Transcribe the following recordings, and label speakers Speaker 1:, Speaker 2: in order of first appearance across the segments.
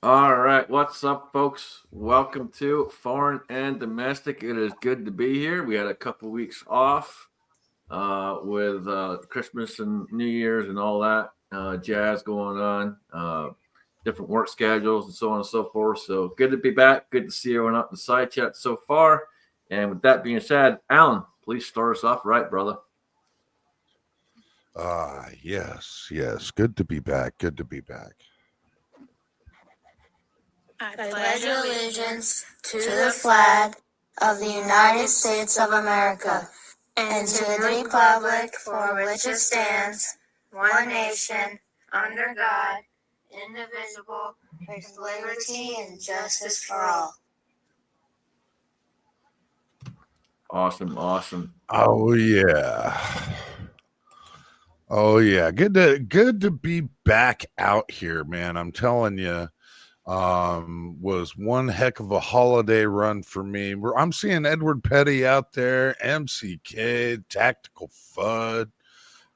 Speaker 1: All right, what's up, folks? Welcome to Foreign and Domestic. It is good to be here. We had a couple weeks off with Christmas and New Year's and all that jazz going on, different work schedules and so on and so forth. So good to be back. Good to see everyone out in the side chat so far. And with that being said, Alan, please start us off right, brother.
Speaker 2: Yes. Good to be back. Good to be back.
Speaker 3: I pledge allegiance to the flag of the United States of America and to the republic for which it stands, one nation, under God, indivisible, with liberty and justice for all.
Speaker 1: Awesome.
Speaker 2: Oh yeah. Oh yeah. Good to be back out here, man. I'm telling you. Was one heck of a holiday run for me. I'm seeing Edward Petty out there, MCK, Tactical Fud,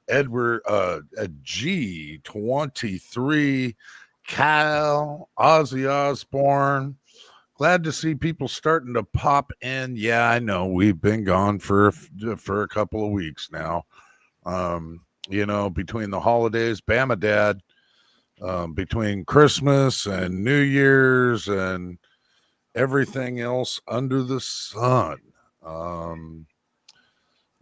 Speaker 2: Edward G23, Kyle, Ozzy Osbourne. Glad to see people starting to pop in. Yeah, I know we've been gone for a couple of weeks now. Between the holidays, Bama Dad, between Christmas and New Year's and everything else under the sun.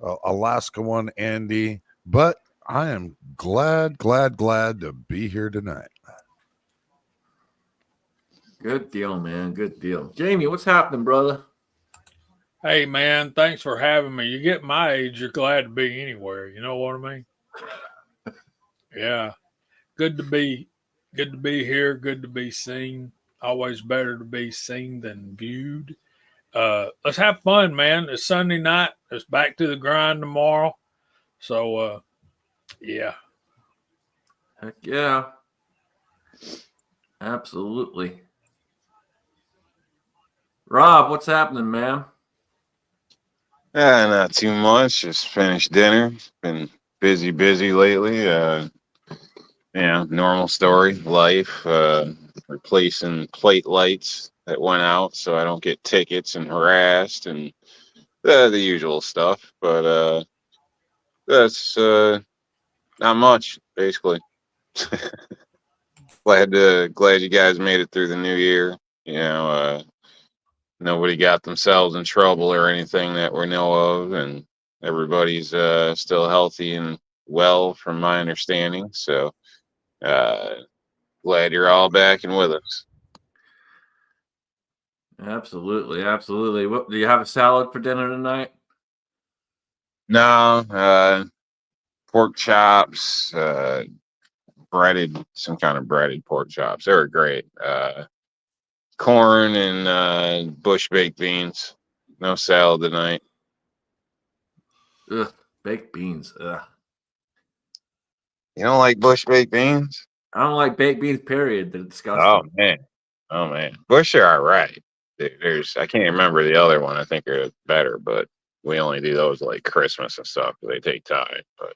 Speaker 2: Alaska one, Andy, but I am glad to be here tonight.
Speaker 1: Good deal, man. Good deal. Jamie, what's happening, brother?
Speaker 4: Hey man, thanks for having me. You get my age, you're glad to be anywhere. You know what I mean? Yeah. Good to be here, good to be seen. Always better to be seen than viewed. Let's have fun, man. It's Sunday night. It's back to the grind tomorrow. So yeah.
Speaker 1: Heck yeah. Absolutely. Rob, what's happening, man?
Speaker 5: Not too much. Just finished dinner. Been busy lately. Normal story, life. Replacing plate lights that went out so I don't get tickets and harassed and the usual stuff. But that's not much, basically. Glad you guys made it through the new year. Nobody got themselves in trouble or anything that we know of, and everybody's still healthy and well, from my understanding. So uh, glad you're all back and with us.
Speaker 1: Absolutely. What do you have a salad for dinner tonight?
Speaker 5: No, pork chops, some kind of breaded pork chops. They were great. Corn and bush baked beans. No salad tonight.
Speaker 1: Ugh, baked beans. Ugh.
Speaker 5: You don't like bush baked beans?
Speaker 1: I don't like baked beans, period. They're
Speaker 5: Oh
Speaker 1: disgusting.
Speaker 5: man, oh man. Bush are all right. There's I can't remember the other one. I think are better, but we only do those like Christmas and stuff. They take time. But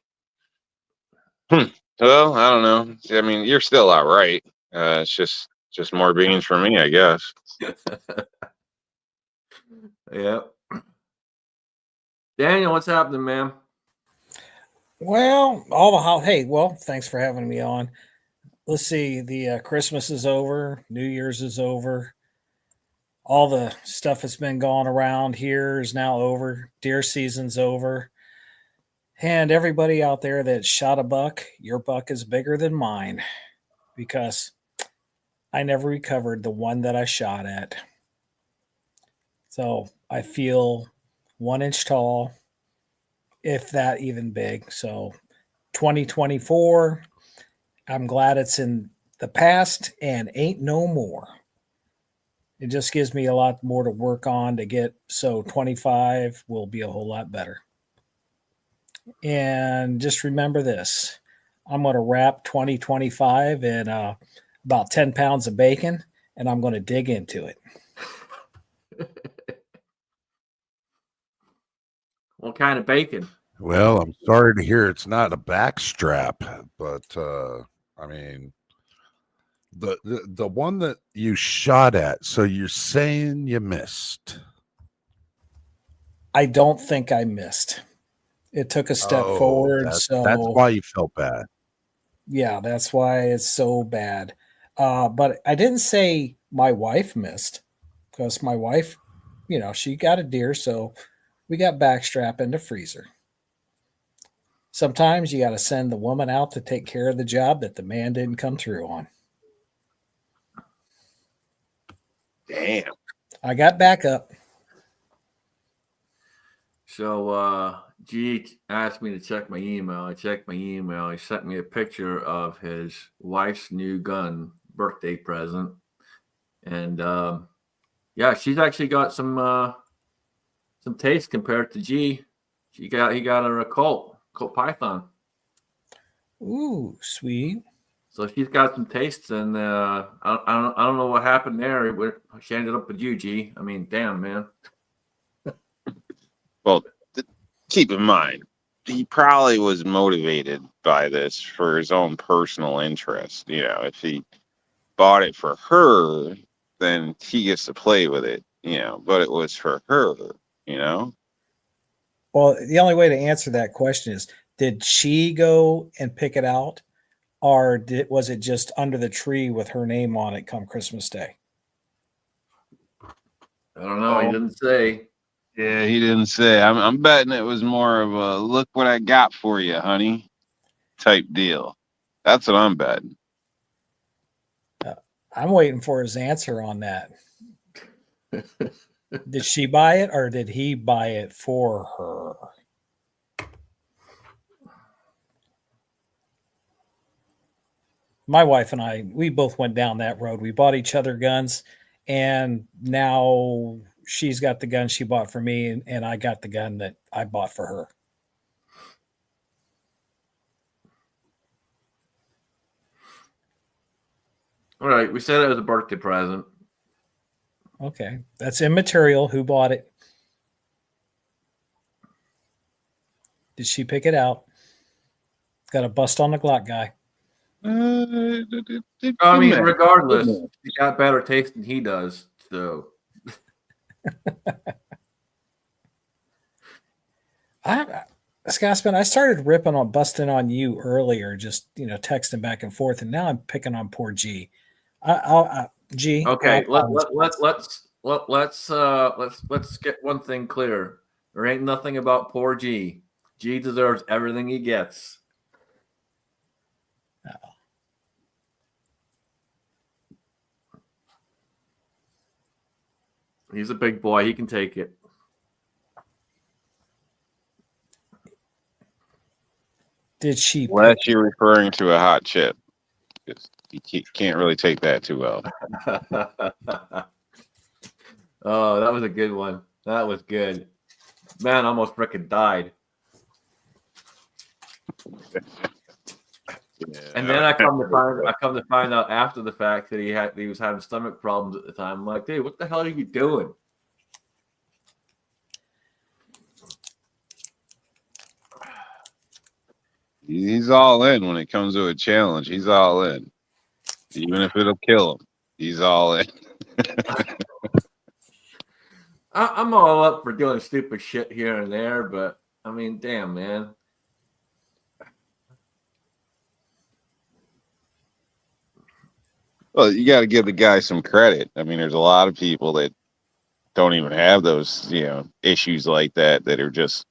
Speaker 5: well, I don't know. I mean, you're still all right. It's just more beans for me, I guess.
Speaker 1: Yep. Daniel, what's happening, man?
Speaker 6: Well, thanks for having me on. Let's see, the Christmas is over, New Year's is over. All the stuff that's been going around here is now over. Deer season's over. And everybody out there that shot a buck, your buck is bigger than mine because I never recovered the one that I shot at. So I feel 1 inch tall, if that even big. So 2024, I'm glad it's in the past and ain't no more. It just gives me a lot more to work on to get, so 25 will be a whole lot better. And just remember this, I'm going to wrap 2025 in about 10 pounds of bacon, and I'm going to dig into it.
Speaker 1: What kind of bacon?
Speaker 2: Well, I'm sorry to hear it's not a back strap, but I mean, the one that you shot at. So you're saying you missed.
Speaker 6: I don't think I missed. It took a step forward.
Speaker 2: That's
Speaker 6: So
Speaker 2: why you felt bad.
Speaker 6: yeah, that's why it's so bad. But I didn't say my wife missed, because my wife, she got a deer, so we got backstrap into freezer. Sometimes you got to send the woman out to take care of the job that the man didn't come through on.
Speaker 5: Damn.
Speaker 6: I got backup.
Speaker 1: So G asked me to check my email. I checked my email. He sent me a picture of his wife's new gun birthday present, and yeah, she's actually got some taste compared to G. He got her a Colt Python.
Speaker 6: Ooh, sweet.
Speaker 1: So she's got some tastes, and I don't know what happened there. She ended up with you, G. I mean, damn, man.
Speaker 5: Well, keep in mind, he probably was motivated by this for his own personal interest. You know, if he bought it for her, then he gets to play with it, but it was for her, you know?
Speaker 6: Well, the only way to answer that question is, did she go and pick it out, or was it just under the tree with her name on it come Christmas Day?
Speaker 1: I don't know. He didn't say.
Speaker 5: Yeah, he didn't say. I'm betting it was more of a look what I got for you, honey, type deal. That's what I'm betting.
Speaker 6: I'm waiting for his answer on that. Did she buy it, or did he buy it for her? My wife and I, we both went down that road. We bought each other guns, and now she's got the gun she bought for me, and I got the gun that I bought for her.
Speaker 1: All right, we said it was a birthday present.
Speaker 6: Okay, that's immaterial. Who bought it? Did she pick it out? Got a bust on the Glock guy.
Speaker 1: I mean, regardless, he got better taste than he does. So,
Speaker 6: Scotsman, I started ripping on busting on you earlier, just texting back and forth, and now I'm picking on poor G. G.
Speaker 1: okay, let's get one thing clear. There ain't nothing about poor G. G deserves everything he gets. He's a big boy. He can take it.
Speaker 6: Did she?
Speaker 5: Unless you're referring to a hot chip. You can't really take that too well.
Speaker 1: Oh, that was a good one. That was good. Man, I almost freaking died.
Speaker 5: Yeah,
Speaker 1: And then I come to find out after the fact that he was having stomach problems at the time. I'm like, dude, what the hell are you doing?
Speaker 5: He's all in when it comes to a challenge. He's all in. Even if it'll kill him, he's all in.
Speaker 1: I'm all up for doing stupid shit here and there, but I mean, damn, man.
Speaker 5: Well, you got to give the guy some credit. I mean, there's a lot of people that don't even have those, issues like that are just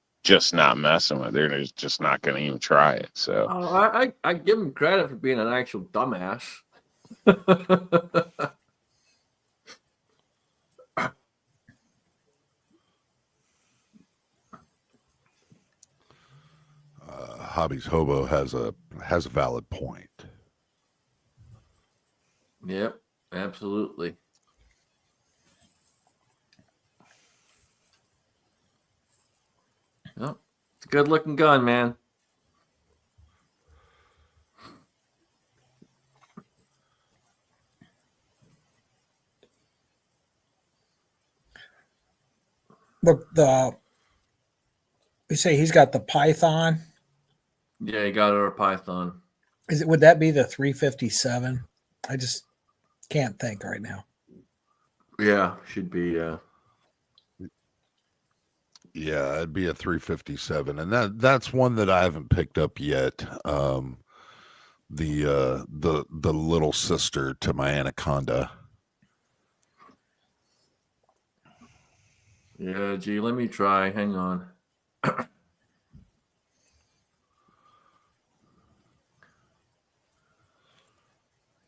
Speaker 5: not messing with it. They're just not going to even try it. So
Speaker 1: I give him credit for being an actual dumbass.
Speaker 2: Hobbies Hobo has a valid point.
Speaker 1: Yep, absolutely. Yep. It's a good looking gun, man.
Speaker 6: We say he's got the Python.
Speaker 1: Yeah, he got her a Python.
Speaker 6: Would that be the 357? I just Can't think right now.
Speaker 1: Yeah, should be.
Speaker 2: Yeah, it'd be a 357, and that's one that I haven't picked up yet. The little sister to my Anaconda.
Speaker 1: Yeah, gee, let me try. Hang on.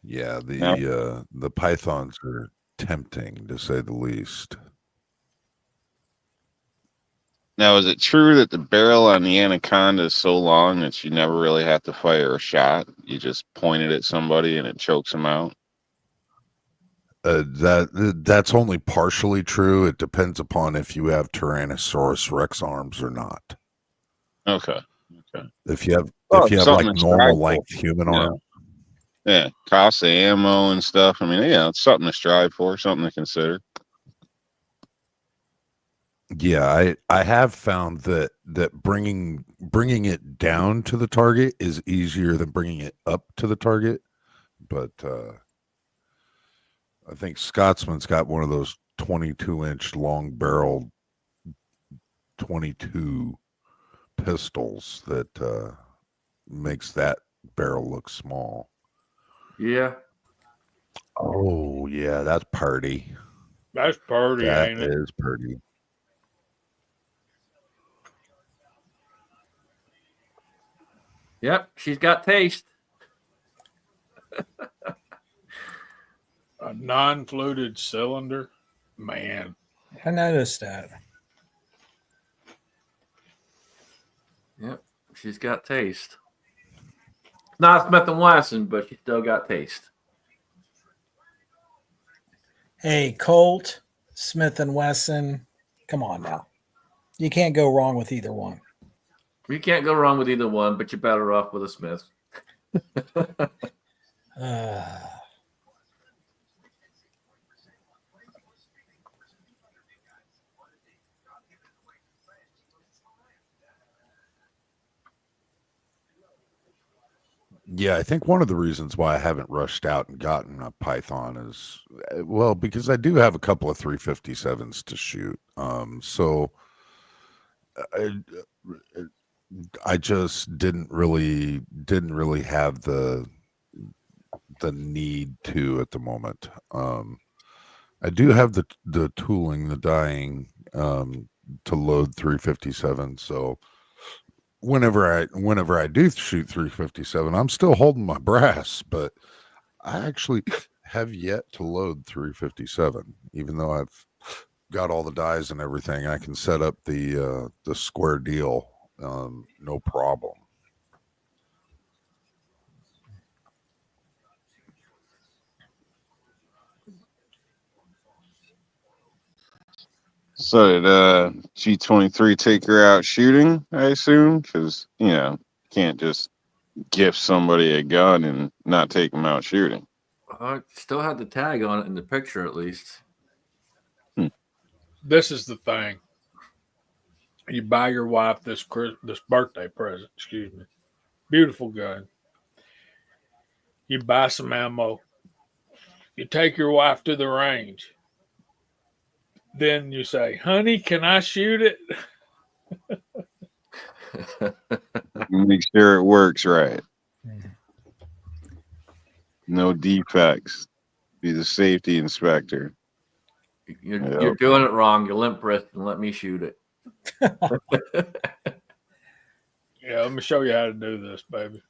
Speaker 2: Yeah,
Speaker 5: Now,
Speaker 2: the pythons are tempting to say the least.
Speaker 5: now, is it true that the barrel on the Anaconda is so long that you never really have to fire a shot? You just point it at somebody and it chokes them out?
Speaker 2: That's only partially true. It depends upon if you have Tyrannosaurus Rex arms or not.
Speaker 5: Okay. Okay.
Speaker 2: If you have
Speaker 5: Oh,
Speaker 2: if you
Speaker 5: it's
Speaker 2: have
Speaker 5: something
Speaker 2: like
Speaker 5: to strive
Speaker 2: normal
Speaker 5: for.
Speaker 2: length human
Speaker 5: Yeah.
Speaker 2: arms,
Speaker 5: Yeah. Cost of ammo and stuff. I mean, yeah, it's something to strive for, something to consider.
Speaker 2: yeah, I have found that bringing it down to the target is easier than bringing it up to the target. But I think Scotsman's got one of those 22-inch long barrel 22 pistols that makes that barrel look small.
Speaker 1: Yeah.
Speaker 2: Oh yeah, that's pretty.
Speaker 4: That's pretty,
Speaker 2: That
Speaker 4: ain't it?
Speaker 2: is pretty.
Speaker 1: Yep. She's got taste.
Speaker 4: A non-fluted cylinder, man.
Speaker 6: I noticed that.
Speaker 1: Yep. She's got taste. Not Smith and Wesson, but she still got taste.
Speaker 6: Hey, Colt, Smith and Wesson. Come on now. You can't go wrong with either one.
Speaker 1: You can't go wrong with either one, but you're better off with a Smith.
Speaker 2: Yeah, I think one of the reasons why I haven't rushed out and gotten a Python is well, because I do have a couple of 357s to shoot. So I, I just didn't really have the need to at the moment. I do have the tooling, the dyeing to load 357. So whenever I do shoot 357, I'm still holding my brass, but I actually have yet to load 357, even though I've got all the dies and everything. I can set up the square deal, no problem.
Speaker 5: So did G23 take her out shooting, I assume? Because, can't just gift somebody a gun and not take them out shooting.
Speaker 1: Still had the tag on it in the picture, at least.
Speaker 4: This is the thing. You buy your wife this birthday present. Excuse me. Beautiful gun. You buy some ammo. You take your wife to the range. Then you say, "Honey, can I shoot it?"
Speaker 5: Make sure it works right. No defects. Be the safety inspector.
Speaker 1: You're doing it wrong. You limp wrist and let me shoot it.
Speaker 4: Yeah, let me show you how to do this, baby.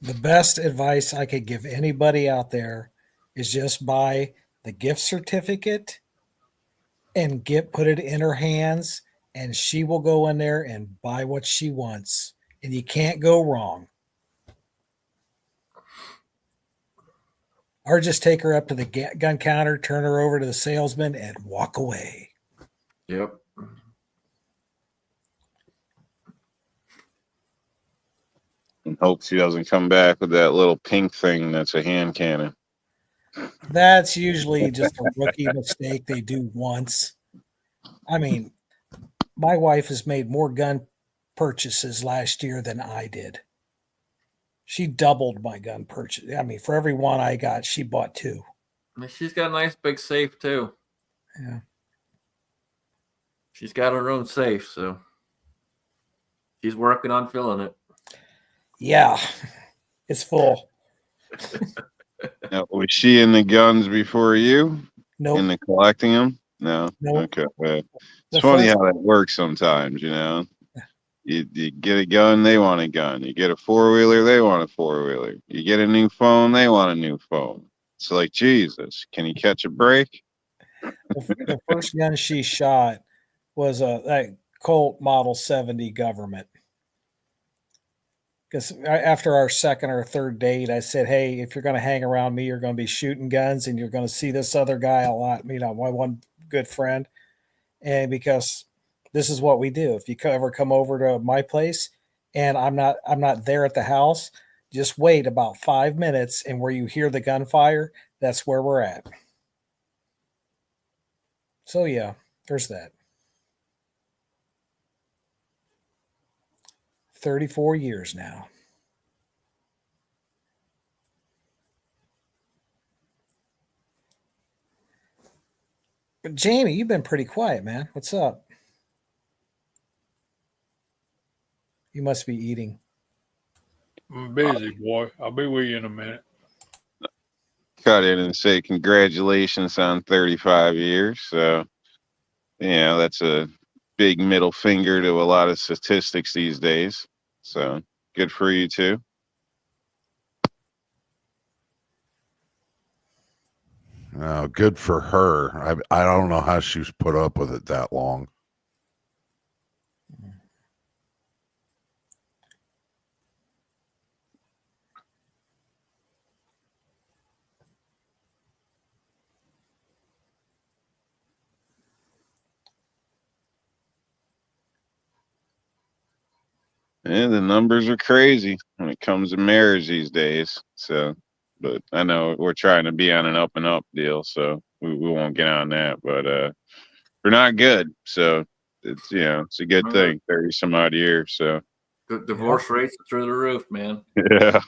Speaker 6: The best advice I could give anybody out there is just buy the gift certificate and put it in her hands, and she will go in there and buy what she wants, and you can't go wrong. Or just take her up to the gun counter, turn her over to the salesman, and walk away.
Speaker 1: Yep.
Speaker 5: And hope she doesn't come back with that little pink thing that's a hand cannon.
Speaker 6: That's usually just a rookie mistake they do once. I mean, my wife has made more gun purchases last year than I did. She doubled my gun purchase. I mean, for every one I got, she bought two.
Speaker 1: And she's got a nice big safe too.
Speaker 6: Yeah.
Speaker 1: She's got her own safe, so she's working on filling it.
Speaker 6: Yeah. It's full.
Speaker 5: Now, was she in the guns before you?
Speaker 6: Nope.
Speaker 5: In the collecting them? No.
Speaker 6: Nope.
Speaker 5: Okay. It's
Speaker 6: The
Speaker 5: funny
Speaker 6: first-
Speaker 5: how that works sometimes, you know. You get a gun, they want a gun. You get a 4-wheeler, they want a 4-wheeler. You get a new phone, they want a new phone. It's like, Jesus, can you catch a break?
Speaker 6: The first gun she shot was that Colt Model 70 Government. Because after our second or third date, I said, "Hey, if you're going to hang around me, you're going to be shooting guns, and you're going to see this other guy a lot. You know, my one good friend, and because this is what we do. If you ever come over to my place, and I'm not there at the house, just wait about 5 minutes, and where you hear the gunfire, that's where we're at." So yeah, there's that. 34 years now. But Jamie, you've been pretty quiet, man. What's up? You must be eating.
Speaker 4: I'm busy, boy. I'll be with you in a minute.
Speaker 5: Cut in and say congratulations on 35 years. So, that's a big middle finger to a lot of statistics these days. So good for you too.
Speaker 2: Good for her. I don't know how she's put up with it that long.
Speaker 5: Yeah, the numbers are crazy when it comes to marriage these days. So, but I know we're trying to be on an up and up deal, so we won't get on that. But we're not good. So it's a good thing. 30 some odd years. So
Speaker 1: The divorce rates are through the roof, man.
Speaker 5: yeah.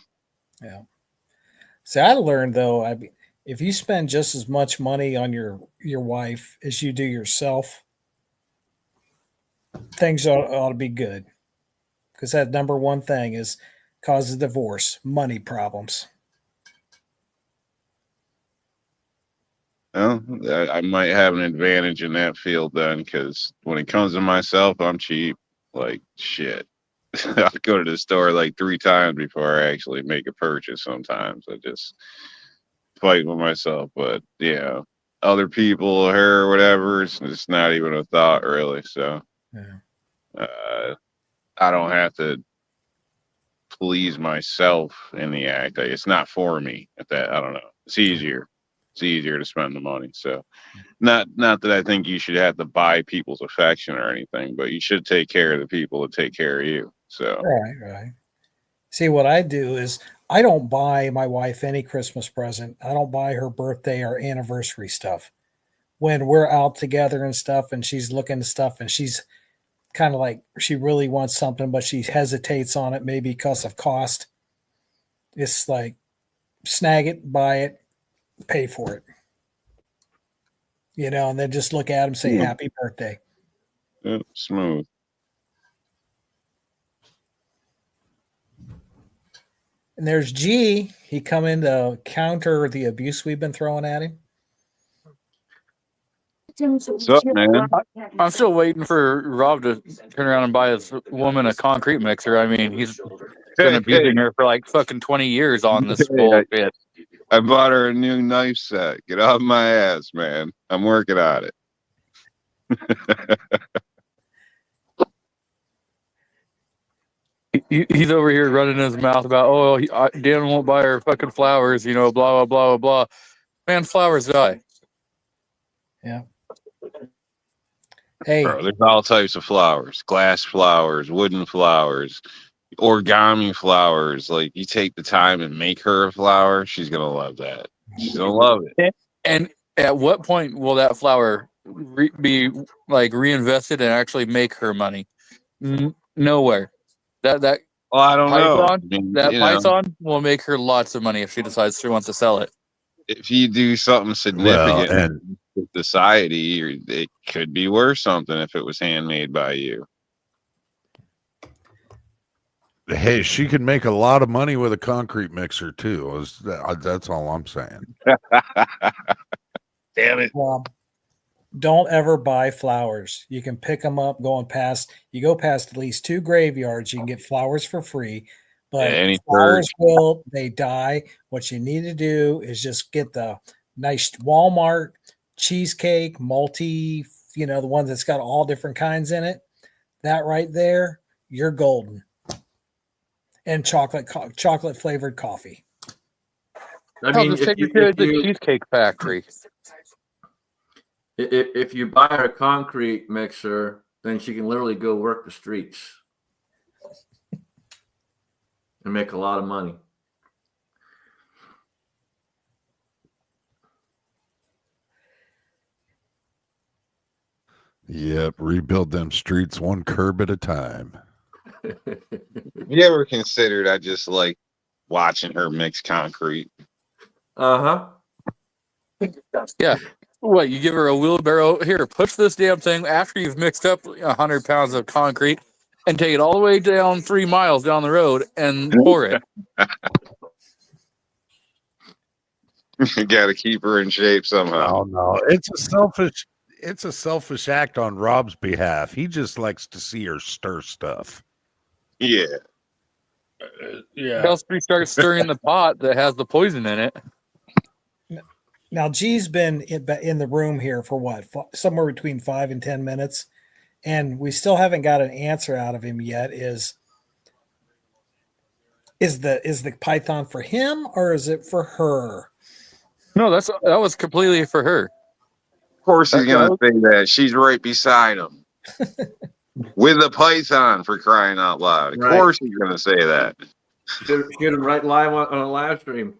Speaker 6: Yeah. See, I learned though, if you spend just as much money on your wife as you do yourself, things ought to be good. Because that number one thing is causes divorce, money problems.
Speaker 5: Well, I might have an advantage in that field then, because when it comes to myself, I'm cheap. Like shit. I'll go to the store like 3 times before I actually make a purchase. Sometimes I just fight with myself, but other people, her, whatever, it's not even a thought really. So
Speaker 6: Yeah.
Speaker 5: I don't have to please myself in the act. Like, it's not for me. At that, I don't know. It's easier. It's easier to spend the money. So, not that I think you should have to buy people's affection or anything, but you should take care of the people that take care of you. So,
Speaker 6: Right. See, what I do is I don't buy my wife any Christmas present. I don't buy her birthday or anniversary stuff. When we're out together and stuff, and she's looking at stuff, and she's kind of like she really wants something, but she hesitates on it, maybe because of cost. It's like snag it, buy it, pay for it, and then just look at him, say happy birthday.
Speaker 5: Smooth.
Speaker 6: And there's G. He come in to counter the abuse we've been throwing at him.
Speaker 5: What's up, man?
Speaker 7: I'm still waiting for Rob to turn around and buy his woman a concrete mixer. I mean, he's been abusing her for like fucking 20 years on this bullshit.
Speaker 5: I bought her a new knife set. Get off my ass, man. I'm working on it.
Speaker 7: He's over here running his mouth about, Dan won't buy her fucking flowers, blah, blah, blah, blah, blah. Man, flowers die.
Speaker 6: Yeah. Hey,
Speaker 5: bro, there's all types of flowers: glass flowers, wooden flowers, origami flowers. Like, you take the time and make her a flower, she's gonna love that. She's gonna love it.
Speaker 7: And at what point will that flower be like reinvested and actually make her money? Nowhere. That
Speaker 5: Well, I don't know.
Speaker 7: python, that python will make her lots of money if she decides she wants to sell it.
Speaker 5: if you do something
Speaker 2: Well,
Speaker 5: significant
Speaker 2: and
Speaker 5: in society, or it could be worth something if it was handmade by you.
Speaker 2: hey, she could make a lot of money with a concrete mixer too. That's all I'm saying.
Speaker 5: Damn it.
Speaker 6: Rob, don't ever buy flowers. You can pick them up you go past at least 2 graveyards, you can get flowers for free. But
Speaker 5: Any
Speaker 6: flowers
Speaker 5: church.
Speaker 6: they die. What you need to do is just get the nice Walmart cheesecake, multi, the one that's got all different kinds in it. That right there, you're golden. And chocolate flavored coffee.
Speaker 1: I
Speaker 7: I'll
Speaker 1: mean,
Speaker 7: just take you to the Cheesecake Factory.
Speaker 1: if you buy her a concrete mixer, then she can literally go work the streets and make a lot of money.
Speaker 2: Yep, rebuild them streets one curb at a time.
Speaker 5: You ever considered I just like watching her mix concrete?
Speaker 1: Uh-huh.
Speaker 7: Yeah. What, you give her a wheelbarrow, here, push this damn thing after you've mixed up 100 pounds of concrete and take it all the way down 3 miles down the road and pour it.
Speaker 5: You got to keep her in shape somehow.
Speaker 2: No, it's a selfish act on Rob's behalf. He just likes to see her stir stuff.
Speaker 5: Yeah.
Speaker 4: Yeah.
Speaker 7: Else we start stirring the pot that has the poison in it.
Speaker 6: Now, G's been in the room here for what, somewhere between 5 and 10 minutes, and we still haven't got an answer out of him yet. Is the python for him or is it for her?
Speaker 7: No, that was completely for her.
Speaker 5: Of course he's going to say that. She's right beside him. With a python, for crying out loud. Of course he's going to say that.
Speaker 1: Shoot him right live on a live stream.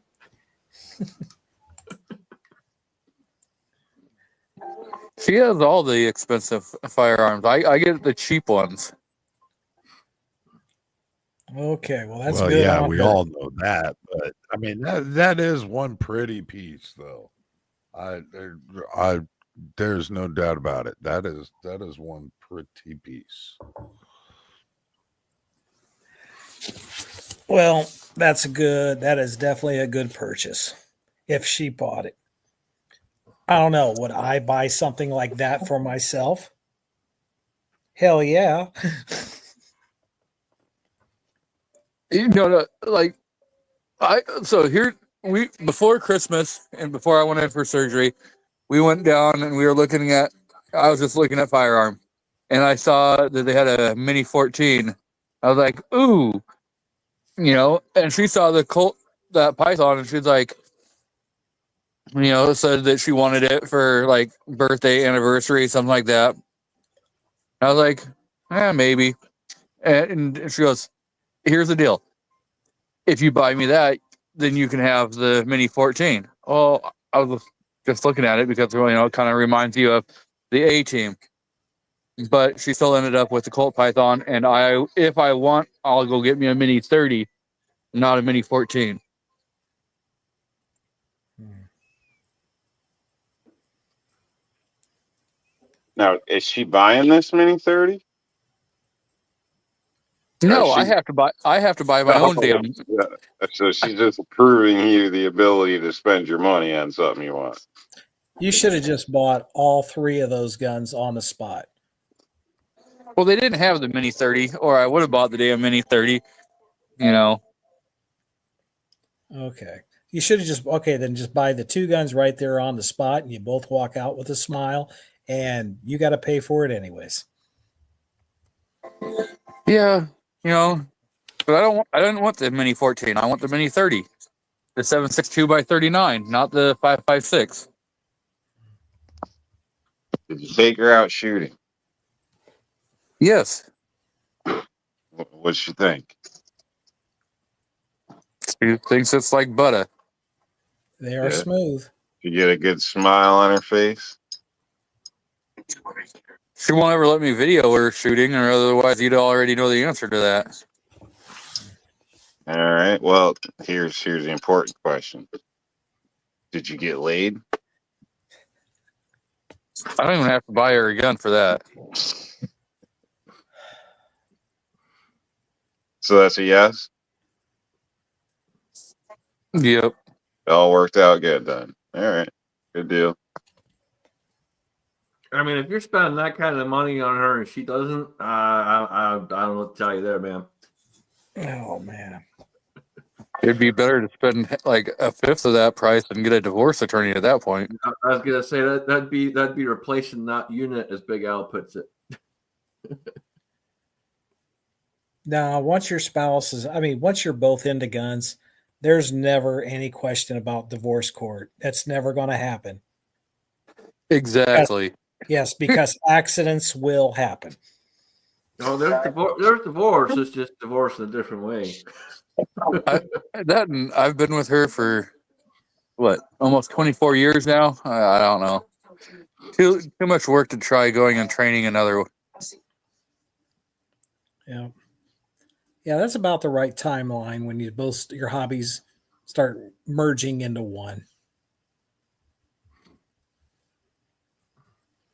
Speaker 7: She has all the expensive firearms. I get the cheap ones.
Speaker 6: Okay, well that's
Speaker 2: Well,
Speaker 6: good.
Speaker 2: yeah,
Speaker 6: on
Speaker 2: we
Speaker 6: her.
Speaker 2: all know that, but I mean that is one pretty piece, though. There's no doubt about it. That is one pretty piece.
Speaker 6: Well, that is definitely a good purchase if she bought it. I don't know. Would I buy something like that for myself? Hell yeah.
Speaker 7: Before Christmas and before I went in for surgery, we went down and I was just looking at firearm, and I saw that they had a Mini 14. I was like, ooh, and she saw that Python, and she's like, said that she wanted it for like birthday, anniversary, something like that. I was like, maybe. And she goes, here's the deal. If you buy me that, then you can have the Mini 14. Well, I was just looking at it because, it kind of reminds you of the A-Team. But she still ended up with the Colt Python. And if I want, I'll go get me a Mini 30, not a Mini 14.
Speaker 5: Now, is she buying this Mini 30?
Speaker 7: No, I have to buy my own damn.
Speaker 5: Yeah. So she's just proving you the ability to spend your money on something you want.
Speaker 6: You should have just bought all 3 of those guns on the spot.
Speaker 7: Well, they didn't have the Mini 30, or I would have bought the damn Mini 30.
Speaker 6: Okay. You should have then just buy the 2 guns right there on the spot, and you both walk out with a smile, and you got to pay for it anyways.
Speaker 7: Yeah, but I don't want the Mini 14. I want the Mini 30, the 7.62 by 39, not the 5.56.
Speaker 5: Did you take her out shooting?
Speaker 7: Yes.
Speaker 5: What'd she think?
Speaker 7: She thinks it's like butter.
Speaker 6: They are smooth.
Speaker 5: You get a good smile on her face?
Speaker 7: She won't ever let me video her shooting, or otherwise you'd already know the answer to that.
Speaker 5: All right. Well, here's the important question. Did you get laid?
Speaker 7: I don't even have to buy her a gun for that.
Speaker 5: So that's a yes.
Speaker 7: Yep.
Speaker 5: It all worked out good then. All right, good deal.
Speaker 1: I mean, if you're spending that kind of money on her and she doesn't, I don't know what to tell you there, man.
Speaker 6: Oh man.
Speaker 7: It'd be better to spend like a fifth of that price and get a divorce attorney at that point.
Speaker 1: I was gonna say that'd be replacing that unit, as Big Al puts it.
Speaker 6: Now, once your spouse is, I mean, once you're both into guns, there's never any question about divorce court. That's never going to happen.
Speaker 7: Exactly.
Speaker 6: Yes, because accidents will happen.
Speaker 1: Oh, there's divorce. There's divorce. It's just divorce in a different way.
Speaker 7: And I've been with her for what, almost 24 years now. I don't know. Too much work to try going and training another.
Speaker 6: Yeah. Yeah, that's about the right timeline when you both your hobbies start merging into one.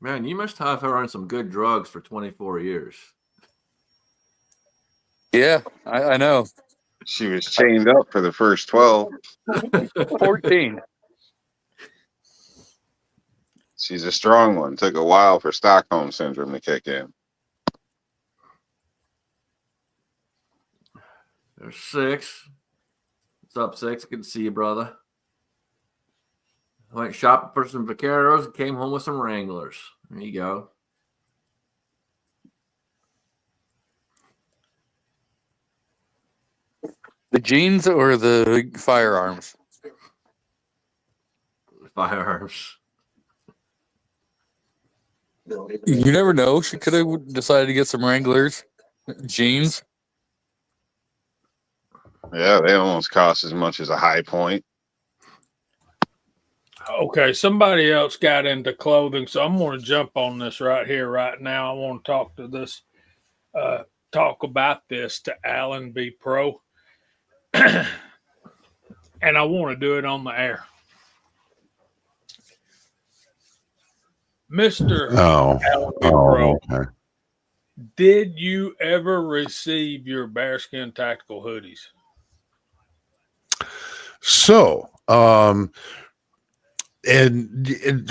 Speaker 1: Man, you must have her on some good drugs for 24 years.
Speaker 7: Yeah, I know.
Speaker 5: She was chained up for the first 12.
Speaker 7: 14.
Speaker 5: She's a strong one. Took a while for Stockholm syndrome to kick in.
Speaker 1: There's 6. What's up, 6? Good to see you, brother. I went shopping for some vaqueros and came home with some Wranglers. There you go.
Speaker 7: The jeans or the firearms?
Speaker 1: Firearms.
Speaker 7: You never know. She could have decided to get some Wranglers jeans.
Speaker 5: Yeah, they almost cost as much as a High Point.
Speaker 4: Okay, somebody else got into clothing, so I'm going to jump on this right here, right now. I want to talk about this to AllenBePro, and I want to do it on the air. Mr. AllenBePro,
Speaker 2: okay.
Speaker 4: did you ever receive your bearskin tactical hoodies?
Speaker 2: So, and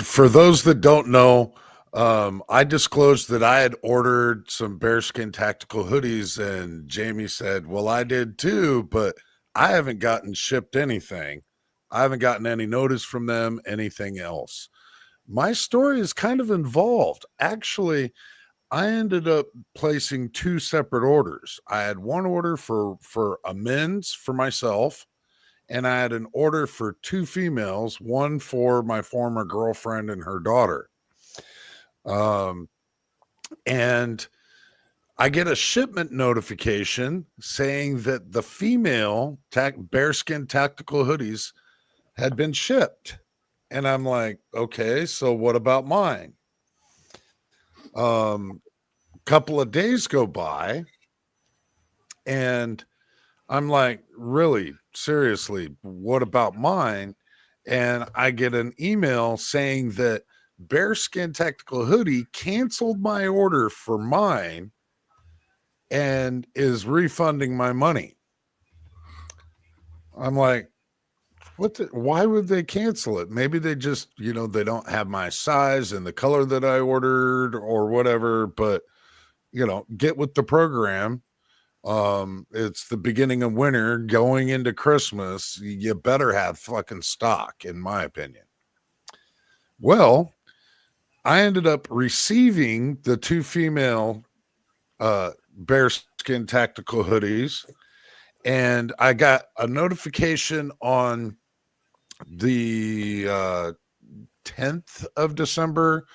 Speaker 2: for those that don't know, I disclosed that I had ordered some bearskin tactical hoodies, and Jamie said, well, I did too, but I haven't gotten shipped anything. I haven't gotten any notice from them, anything else. My story is kind of involved. Actually, I ended up placing 2 separate orders. I had one order for a men's for myself, and I had an order for 2 females, one for my former girlfriend and her daughter. And I get a shipment notification saying that the female bearskin tactical hoodies had been shipped. And I'm like, okay, so what about mine? Couple of days go by, and I'm like, really, seriously, what about mine? And I get an email saying that Bearskin Tactical Hoodie canceled my order for mine and is refunding my money. I'm like, why would they cancel it? Maybe they just, they don't have my size and the color that I ordered or whatever, but get with the program. It's the beginning of winter going into Christmas. You better have fucking stock, in my opinion. Well, I ended up receiving the 2 female bearskin tactical hoodies, and I got a notification on the 10th of December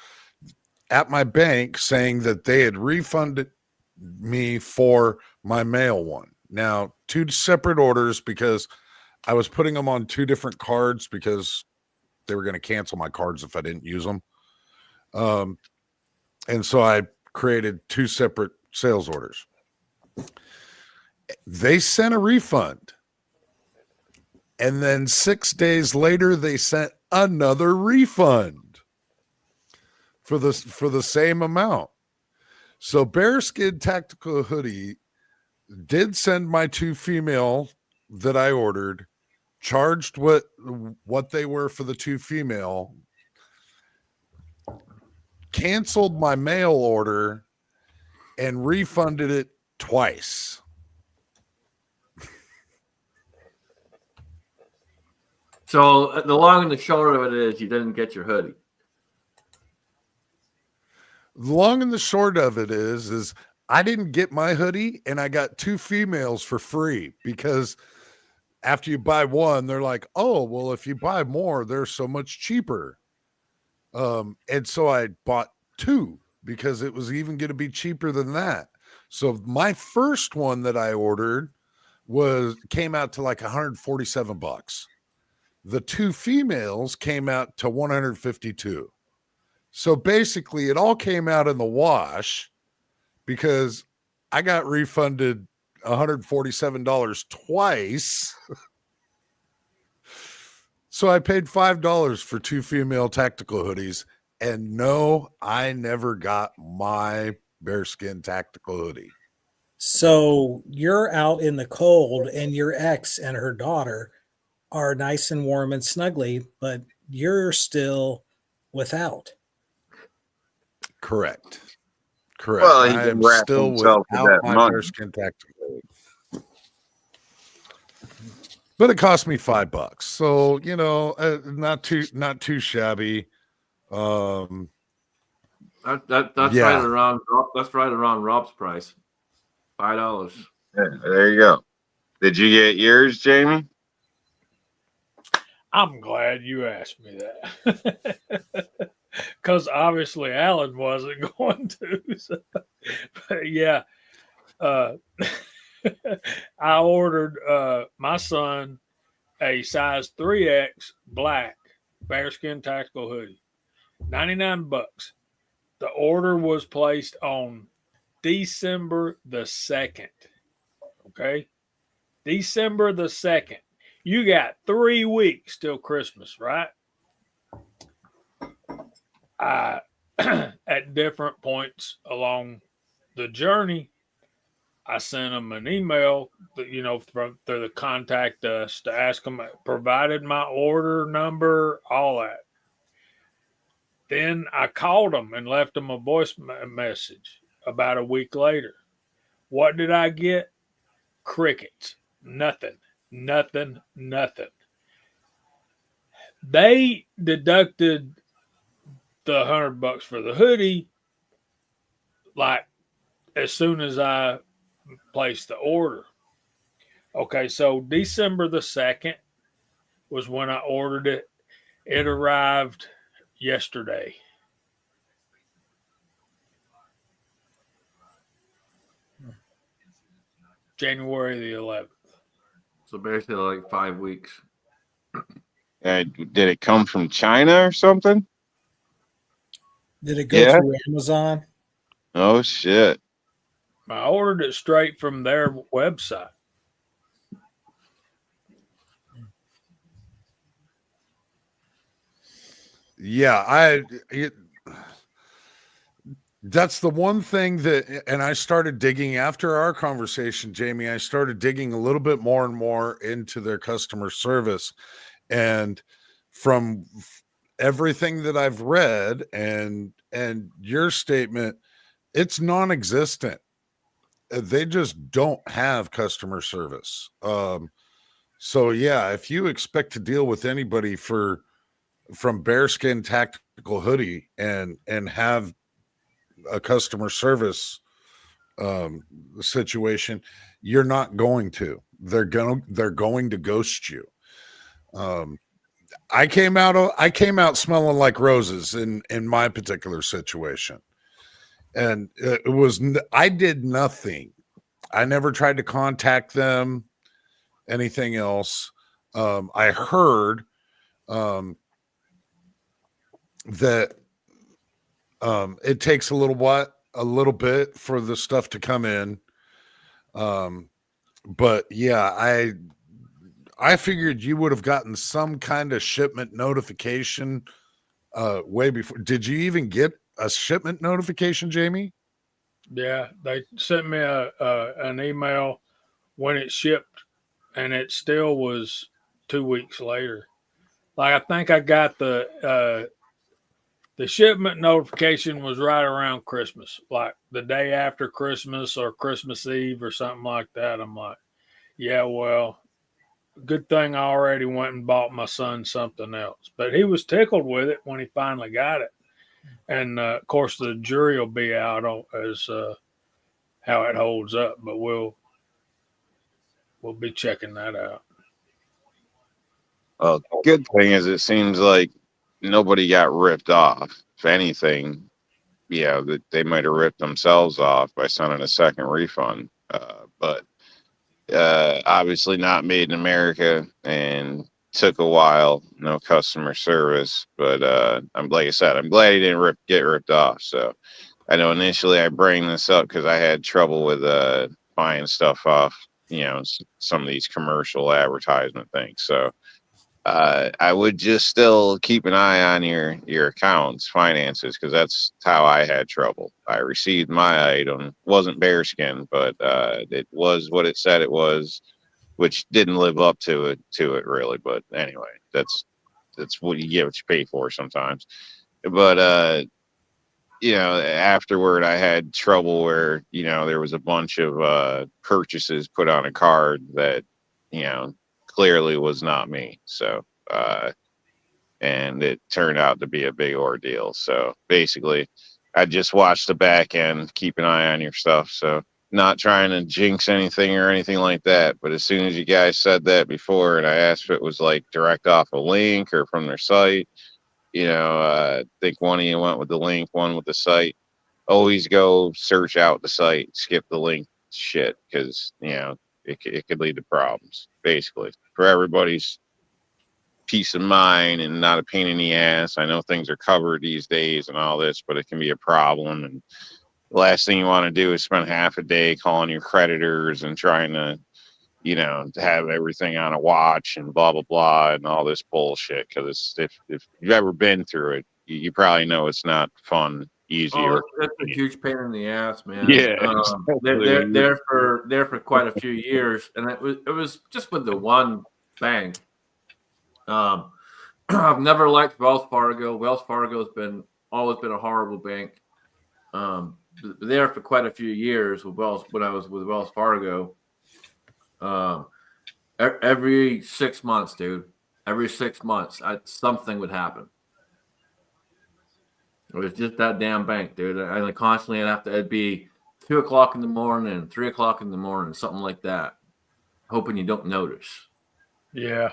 Speaker 2: at my bank saying that they had refunded me for my male one. Now, 2 separate orders because I was putting them on 2 different cards because they were going to cancel my cards if I didn't use them. And so I created 2 separate sales orders. They sent a refund. And then 6 days later, they sent another refund for the same amount. So Bearskin Tactical Hoodie did send my 2 female that I ordered, charged what they were for the 2 female, canceled my mail order, and refunded it twice.
Speaker 1: So the long and the short of it is you didn't get your hoodie.
Speaker 2: The long and the short of it is I didn't get my hoodie, and I got 2 females for free, because after you buy one, they're like, oh, well, if you buy more, they're so much cheaper. And so I bought 2 because it was even going to be cheaper than that. So my first one that I ordered came out to like $147. The 2 females came out to $152. So basically, it all came out in the wash because I got refunded $147 twice. So I paid $5 for 2 female tactical hoodies. And no, I never got my bearskin tactical hoodie.
Speaker 6: So you're out in the cold, and your ex and her daughter are nice and warm and snuggly, but you're still without.
Speaker 2: Correct.
Speaker 5: Well, he
Speaker 2: I
Speaker 5: can
Speaker 2: am
Speaker 5: wrap
Speaker 2: still
Speaker 5: himself with
Speaker 2: without
Speaker 5: that
Speaker 2: my
Speaker 5: money.
Speaker 2: bearskin tactical hoodie. But it cost me $5. So, not too shabby.
Speaker 1: That's
Speaker 2: Yeah.
Speaker 1: right around. That's right around Rob's price, $5.
Speaker 5: Yeah, there you go. Did you get yours, Jamie?
Speaker 4: I'm glad you asked me that. Because obviously Alan wasn't going to. So, but yeah. I ordered my son a size 3X black bearskin tactical hoodie. $99. The order was placed on December the 2nd. Okay? December the 2nd. You got 3 weeks till Christmas, right? At different points along the journey, I sent them an email, from through the contact us to ask them, provided my order number, all that. Then I called them and left them a voice message about a week later. What did I get? Crickets. Nothing. They deducted the $100 for the hoodie, like as soon as I placed the order. Okay, so December the 2nd was when I ordered it. It arrived yesterday. January the 11th.
Speaker 1: So basically, like 5 weeks.
Speaker 5: Did it come from China or something?
Speaker 6: Did it go through Amazon?
Speaker 5: Oh, shit.
Speaker 4: I ordered it straight from their website.
Speaker 2: Yeah, that's the one thing that, and I started digging after our conversation, Jamie, I started digging a little bit more and more into their customer service. And from everything that I've read and your statement, it's non-existent. They just don't have customer service. So yeah, if you expect to deal with anybody from Bearskin Tactical Hoodie and have a customer service situation, you're not going to. They're going to ghost you. I came out smelling like roses in my particular situation, and I did nothing. I never tried to contact them, anything else. I heard that it takes a little bit for the stuff to come in. But yeah, I figured you would have gotten some kind of shipment notification way before. Did you even get a shipment notification, Jamie?
Speaker 4: Yeah, they sent me an email when it shipped, and it still was 2 weeks later. Like I think I got the shipment notification was right around Christmas, like the day after Christmas or Christmas Eve or something like that. I'm like, yeah, well, good thing I already went and bought my son something else. But he was tickled with it when he finally got it. And of course, the jury will be out on as how it holds up, but we'll be checking that out.
Speaker 5: Well, good thing is it seems like nobody got ripped off. If anything, yeah, that they might have ripped themselves off by sending a second refund. But obviously not made in America and took a while. No customer service, but I'm like I said, I'm glad he didn't get ripped off. So I know initially I bring this up because I had trouble with buying stuff off, some of these commercial advertisement things. So I would just still keep an eye on your accounts, finances, because that's how I had trouble. I received my item, wasn't bearskin, but it was what it said it was, which didn't live up to it really. But anyway, that's what you get, what you pay for sometimes. But afterward I had trouble where, there was a bunch of purchases put on a card that, clearly was not me. So, and it turned out to be a big ordeal. So basically, I just watch the back end, keep an eye on your stuff. So, not trying to jinx anything or anything like that. But as soon as you guys said that before, and I asked if it was like direct off a link or from their site, I think one of you went with the link, one with the site. Always go search out the site, skip the link shit, because, it could lead to problems, basically, for everybody's peace of mind and not a pain in the ass. I know things are covered these days and all this, but it can be a problem. And the last thing you want to do is spend half a day calling your creditors and trying to, to have everything on a watch and blah, blah, blah, and all this bullshit. Because if you've ever been through it, you probably know it's not fun, easy.
Speaker 1: Oh, that's a huge pain in the ass, man.
Speaker 5: Yeah,
Speaker 1: They're there for quite a few years, and it was just with the one bank. I've never liked Wells Fargo. Wells Fargo's always been a horrible bank. There for quite a few years when I was with Wells Fargo. Every 6 months, dude. Every 6 months, something would happen. It was just that damn bank, dude. I constantly it'd be 2:00 in the morning, 3:00 in the morning, something like that. Hoping you don't notice.
Speaker 4: Yeah.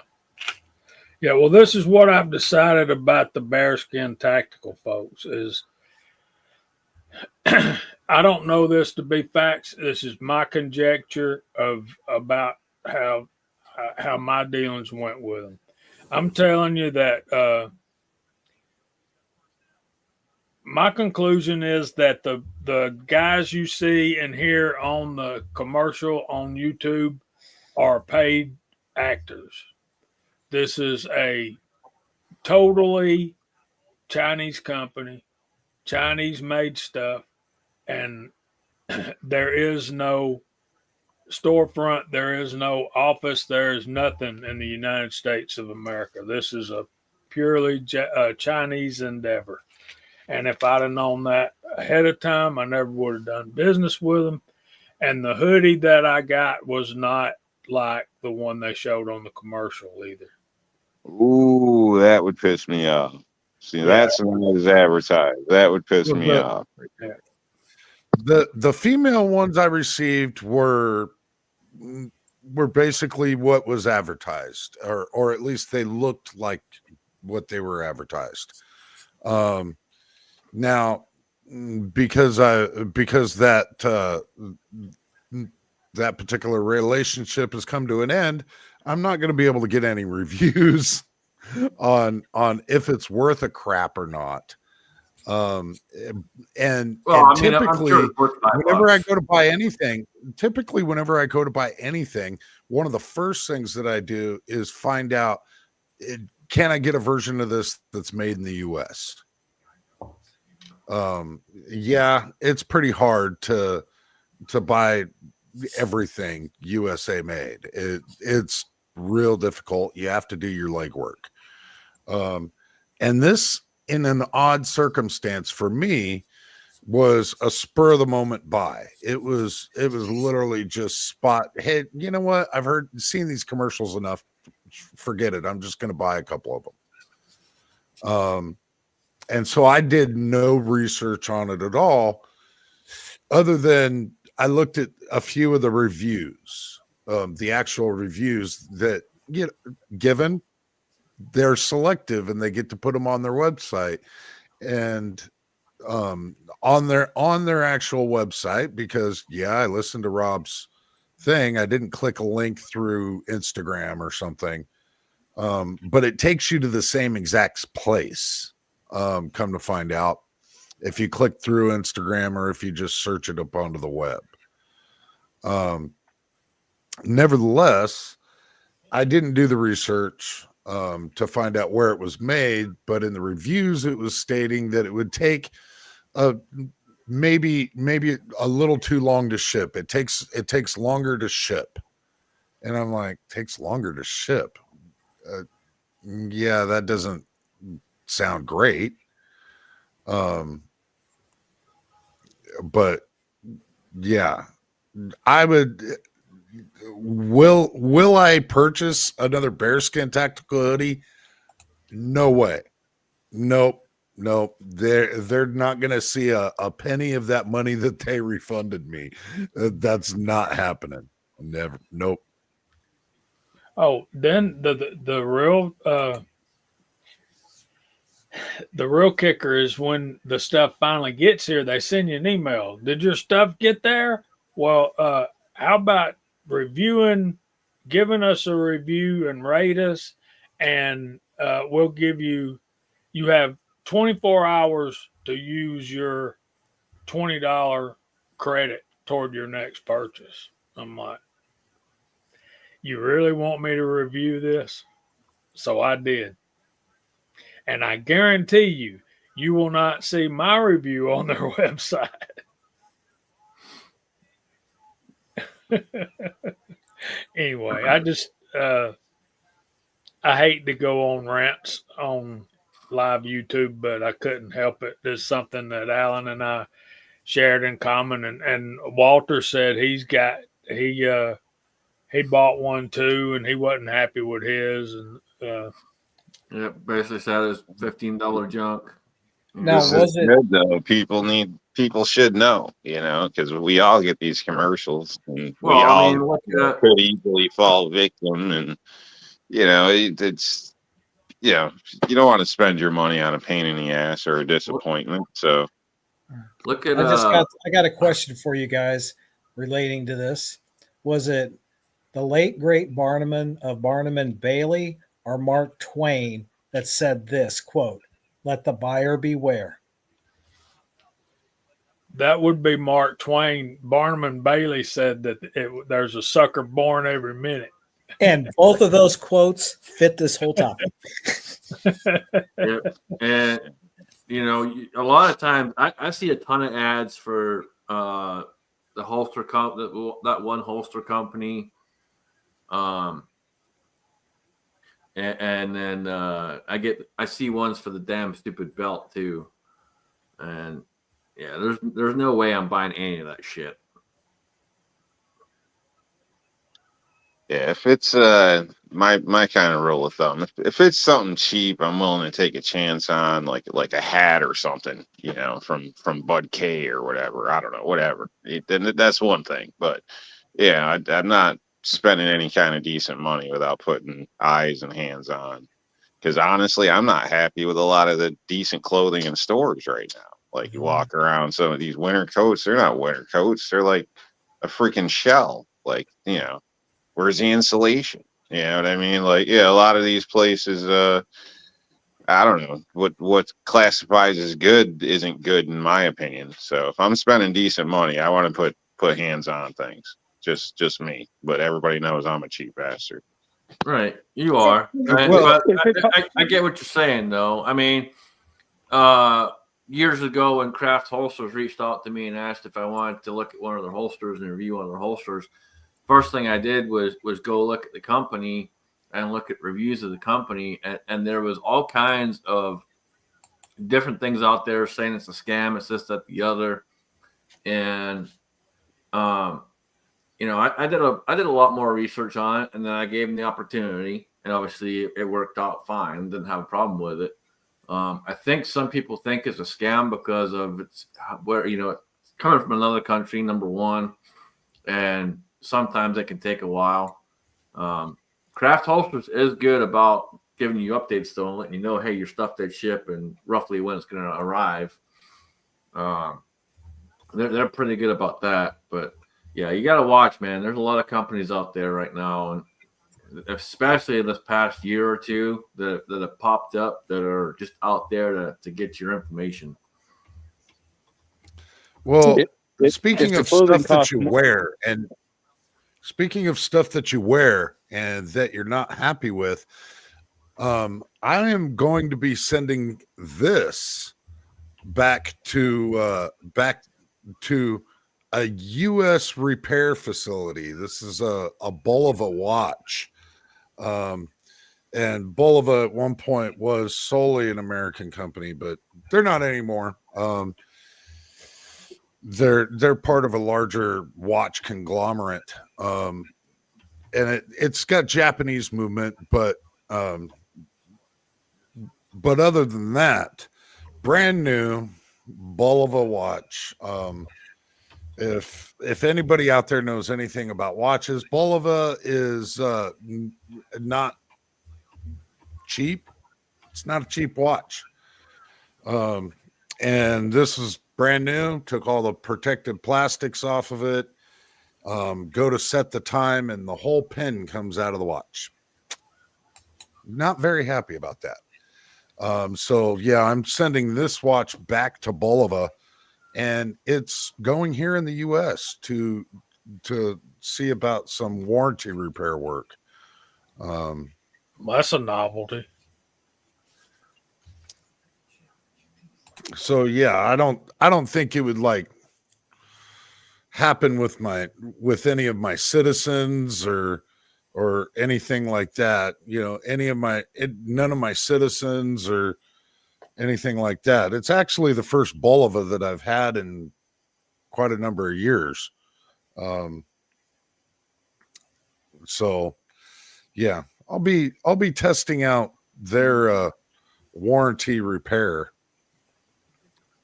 Speaker 4: Yeah, well, this is what I've decided about the bearskin tactical folks is I don't know this to be facts. This is my conjecture about how my dealings went with them. I'm telling you that my conclusion is that the guys you see and hear on the commercial on YouTube are paid actors. This is a totally Chinese company, Chinese made stuff, and there is no storefront, there is no office, there is nothing in the United States of America. This is a purely Chinese endeavor. And if I'd have known that ahead of time, I never would have done business with them. And the hoodie that I got was not like the one they showed on the commercial either.
Speaker 5: Ooh, that would piss me off. See, that's when it was advertised. That would piss me off.
Speaker 4: Yeah.
Speaker 2: The female ones I received were basically what was advertised, or at least they looked like what they were advertised. Now, because that particular relationship has come to an end, I'm not going to be able to get any reviews on if it's worth a crap or not. And typically, whenever I go to buy anything, one of the first things that I do is find out, can I get a version of this that's made in the US? Yeah, it's pretty hard to buy everything USA made. It's real difficult. You have to do your legwork. And this, in an odd circumstance for me, was a spur of the moment buy. It was literally just spot. Hey, you know what? I've seen these commercials enough. Forget it. I'm just going to buy a couple of them. And so I did no research on it at all, other than I looked at a few of the reviews, the actual reviews that get given. They're selective and they get to put them on their website, and on their actual website, because I listened to Rob's thing. I didn't click a link through Instagram or something, but it takes you to the same exact place. Come to find out, if you click through Instagram or if you just search it up onto the web. Nevertheless, I didn't do the research to find out where it was made, but in the reviews, it was stating that it would take maybe a little too long to ship. It takes longer to ship, and I'm like, takes longer to ship? Yeah, that doesn't sound great. But yeah, I would. Will I purchase another bearskin tactical hoodie? No way. Nope. They're not going to see a penny of that money that they refunded me. That's not happening. Never. Nope.
Speaker 4: Oh, then the real kicker is when the stuff finally gets here, they send you an email. Did your stuff get there? Well, how about giving us a review and rate us, and we'll give you have 24 hours to use your $20 credit toward your next purchase. I'm like, you really want me to review this? So I did. And I guarantee you will not see my review on their website. Anyway, I hate to go on rants on live YouTube, but I couldn't help it. There's something that Alan and I shared in common, and Walter said he bought one too, and he wasn't happy with his, and
Speaker 1: basically said it's $15 junk.
Speaker 6: Now,
Speaker 5: This
Speaker 6: was
Speaker 5: is
Speaker 6: it?
Speaker 5: good though. People should know, because we all get these commercials, and we
Speaker 1: Well, I
Speaker 5: all
Speaker 1: mean, look at
Speaker 5: could easily fall victim. And it's you don't want to spend your money on a pain in the ass or a disappointment. So
Speaker 1: look at
Speaker 6: I got a question for you guys relating to this. Was it the late great Barnum of Barnum and Bailey or Mark Twain that said this quote, "Let the buyer beware"?
Speaker 4: that would be Mark Twain. Barnum and Bailey said that there's a sucker born every minute.
Speaker 6: And both of those quotes fit this whole topic.
Speaker 1: yeah, and a lot of times I see a ton of ads for the holster that one holster company, and then I see ones for the damn stupid belt too, and there's no way I'm buying any of that shit.
Speaker 5: yeah, if it's my kind of rule of thumb, if it's something cheap, I'm willing to take a chance on, like a hat or something, from Bud K or whatever. I don't know, whatever. Then that's one thing, but yeah, I'm not spending any kind of decent money without putting eyes and hands on. Because honestly, I'm not happy with a lot of the decent clothing in stores right now. Like, you walk around some of these winter coats, they're not winter coats. They're like a freaking shell. Like, where's the insulation? You know what I mean? Like, yeah, a lot of these places, I don't know, what classifies as good isn't good in my opinion. So if I'm spending decent money, I want to put hands on things. just me. But everybody knows I'm a cheap bastard.
Speaker 1: Right, you are.
Speaker 2: Well,
Speaker 1: But I get what you're saying, though. I mean, years ago when Craft Holsters reached out to me and asked if I wanted to look at one of their holsters and review one of their holsters, first thing I did was go look at the company and look at reviews of the company, and there was all kinds of different things out there saying it's a scam, it's this, that, the other, and I did a lot more research on it, and then I gave them the opportunity, and obviously it worked out fine. Didn't have a problem with it. I think some people think it's a scam because of it's where it's coming from another country, number one, and sometimes it can take a while. Craft Holsters is good about giving you updates though and letting you know, hey, your stuff did ship and roughly when it's going to arrive. They're pretty good about that, but yeah, you got to watch, man. There's a lot of companies out there right now, and especially in this past year or two that have popped up that are just out there to get your information.
Speaker 2: Well,
Speaker 7: If
Speaker 2: speaking
Speaker 7: the
Speaker 2: of
Speaker 7: clothing
Speaker 2: stuff that
Speaker 7: costs
Speaker 2: you
Speaker 7: more-
Speaker 2: wear, and speaking of stuff that you wear and that you're not happy with, I am going to be sending this back to a U.S. repair facility. This is a Bulova watch. And Bulova at one point was solely an American company, but they're not anymore. They're part of a larger watch conglomerate. And it's got Japanese movement, but other than that, brand new Bulova watch. If anybody out there knows anything about watches, Bulova is not cheap. It's not a cheap watch. And this is brand new. Took all the protective plastics off of it. Go to set the time, and the whole pin comes out of the watch. Not very happy about that. So yeah, I'm sending this watch back to Bulova, and it's going here in the U.S. to see about some warranty repair work.
Speaker 4: That's a novelty.
Speaker 2: So yeah, I don't think it would like happen with any of my citizens or anything like that. None of my citizens or anything like that. It's actually the first Bulova that I've had in quite a number of years. So yeah, I'll be testing out their warranty repair.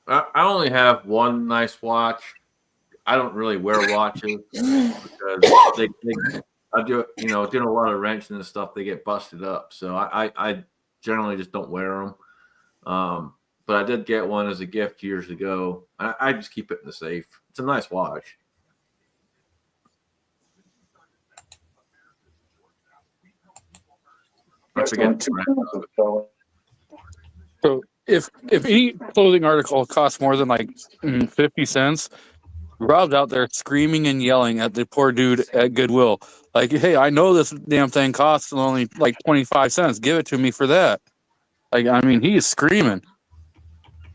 Speaker 1: I only have one nice watch. I don't really wear watches because I do doing a lot of wrenching and stuff. They get busted up, so I generally just don't wear them. But I did get one as a gift years ago. I just keep it in the safe. It's a nice watch. I forget the brand of it.
Speaker 7: So if any clothing article costs more than like 50 cents, Rob's out there screaming and yelling at the poor dude at Goodwill. Like, hey, I know this damn thing costs only like 25 cents. Give it to me for that. Like, I mean, he is screaming.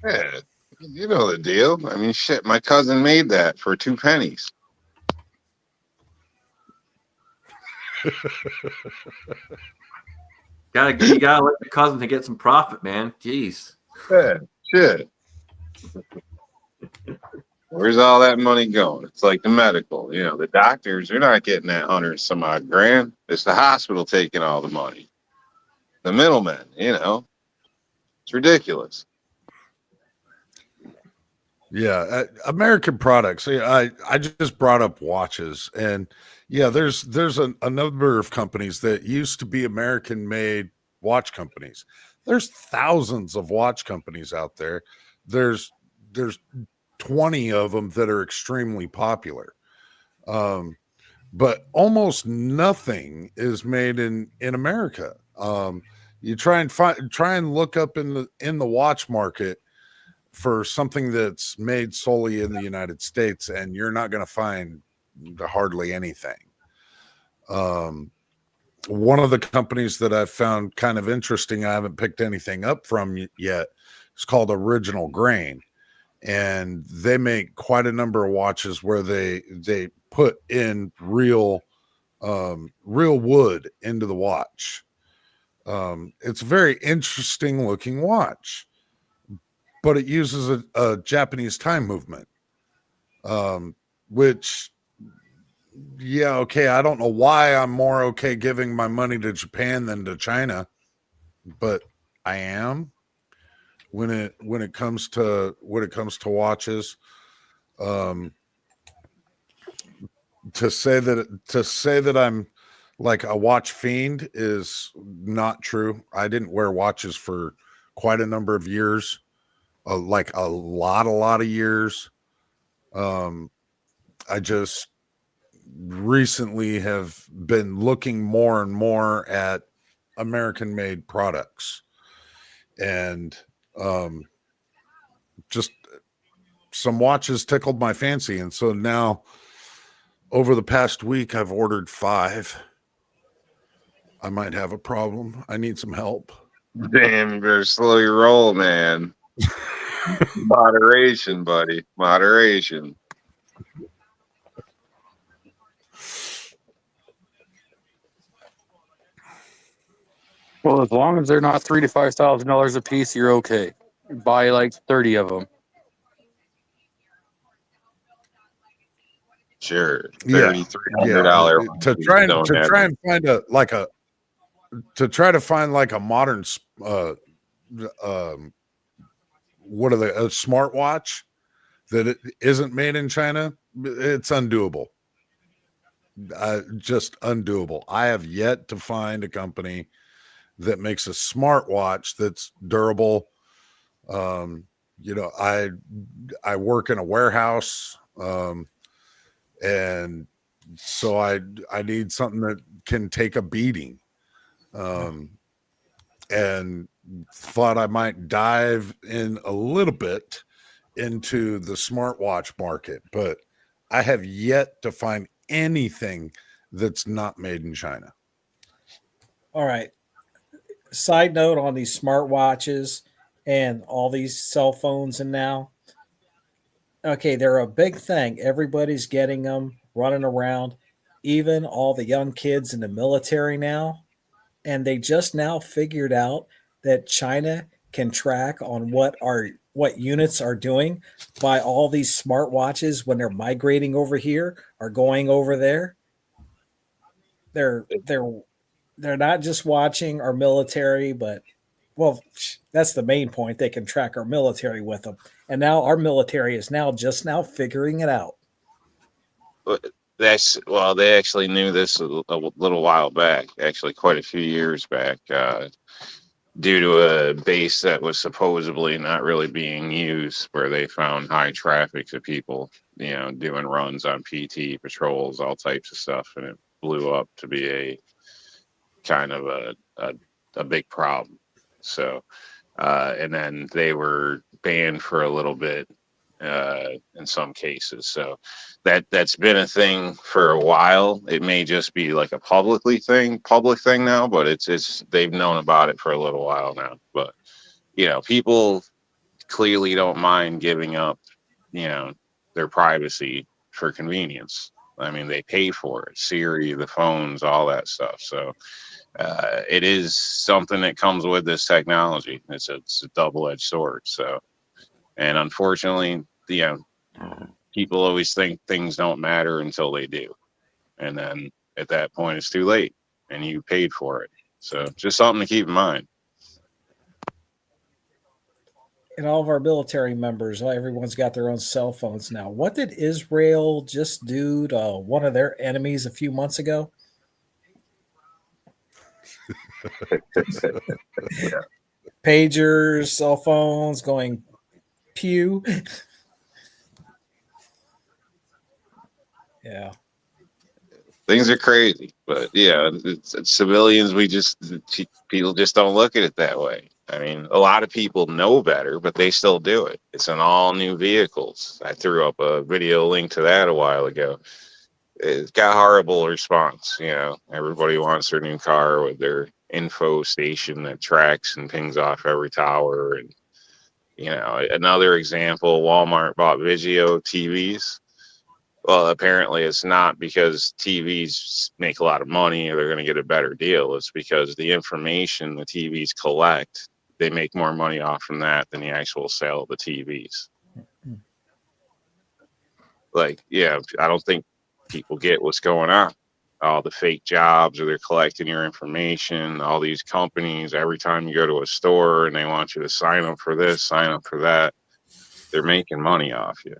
Speaker 5: Yeah, you know the deal. I mean, shit, my cousin made that for 2 pennies.
Speaker 1: You gotta let the cousin to get some profit, man. Jeez.
Speaker 5: Yeah, shit. Where's all that money going? It's like the medical. The doctors, they're not getting that 100 some odd grand. It's the hospital taking all the money. The middlemen, it's ridiculous.
Speaker 2: Yeah, American products. I just brought up watches, and yeah, there's a number of companies that used to be American-made watch companies. There's thousands of watch companies out there. There's 20 of them that are extremely popular, but almost nothing is made in America. You try and look up in the watch market for something that's made solely in the United States, and you're not going to find hardly anything. One of the companies that I've found kind of interesting, I haven't picked anything up from yet, it's called Original Grain, and they make quite a number of watches where they put in real wood into the watch. It's a very interesting looking watch, but it uses a Japanese time movement, which, yeah, okay, I don't know why I'm more okay giving my money to Japan than to China, but I am when it comes to watches. To say that I'm like a watch fiend is not true. I didn't wear watches for quite a number of years, like a lot of years. I just recently have been looking more and more at American made products, and just some watches tickled my fancy. And so now over the past week, I've ordered 5. I might have a problem. I need some help.
Speaker 5: Damn, you better slow your roll, man. Moderation, buddy. Moderation.
Speaker 7: Well, as long as they're not $3,000 to $5,000 a piece, you're okay. Buy like 30 of them.
Speaker 5: Sure.
Speaker 2: Yeah,
Speaker 5: $3,300.
Speaker 2: to try and find to find like a modern what are they, a smartwatch that it isn't made in China, it's undoable. Just undoable. I have yet to find a company that makes a smartwatch that's durable. You know, I work in a warehouse, and so I need something that can take a beating. And thought I might dive in a little bit into the smartwatch market, but I have yet to find anything that's not made in China.
Speaker 6: All right. Side note on these smartwatches and all these cell phones, and now, okay, they're a big thing. Everybody's getting them, running around, even all the young kids in the military now. And they just now figured out that China can track on what units are doing by all these smartwatches when they're migrating over here or going over there. They're not just watching our military, but, well, that's the main point. They can track our military with them, and now our military is just now figuring it out.
Speaker 5: They actually knew this a little while back, actually quite a few years back, due to a base that was supposedly not really being used, where they found high traffic of people, doing runs on PT patrols, all types of stuff, and it blew up to be a kind of a big problem. So, and then they were banned for a little bit in some cases. So that's been a thing for a while. It may just be like a public thing now, but it's they've known about it for a little while now. But people clearly don't mind giving up, their privacy for convenience. I mean, they pay for it, Siri, the phones, all that stuff. So it is something that comes with this technology. It's a double-edged sword. So, and unfortunately, people always think things don't matter until they do. And then at that point, it's too late and you paid for it. So just something to keep in mind.
Speaker 6: And all of our military members, everyone's got their own cell phones now. What did Israel just do to one of their enemies a few months ago? Pagers, cell phones going pew. Yeah.
Speaker 5: Things are crazy, but it's civilians. People just don't look at it that way. I mean, a lot of people know better, but they still do it. It's in all new vehicles. I threw up a video link to that a while ago. it got horrible response. Everybody wants their new car with their info station that tracks and pings off every tower. And another example, Walmart bought Vizio TVs. Well, apparently it's not because TVs make a lot of money or they're going to get a better deal. It's because the information the TVs collect, they make more money off from that than the actual sale of the TVs. Like, I don't think people get what's going on. All the fake jobs, or they're collecting your information. All these companies, every time you go to a store and they want you to sign up for this, sign up for that, they're making money off you.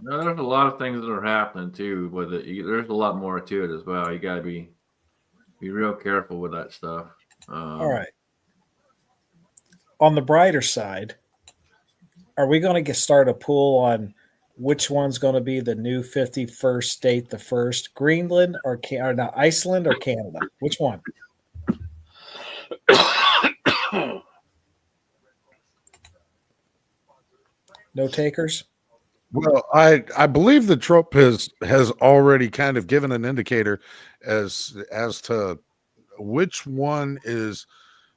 Speaker 1: No, there's a lot of things that are happening too with it. There's a lot more to it as well. You got to be real careful with that stuff.
Speaker 6: All right. On the brighter side, are we going to start a pool on which one's going to be the new 51st state, the first? Greenland or no, Iceland or Canada? Which one? No takers?
Speaker 2: Well, I believe that Trump has already kind of given an indicator as to which one is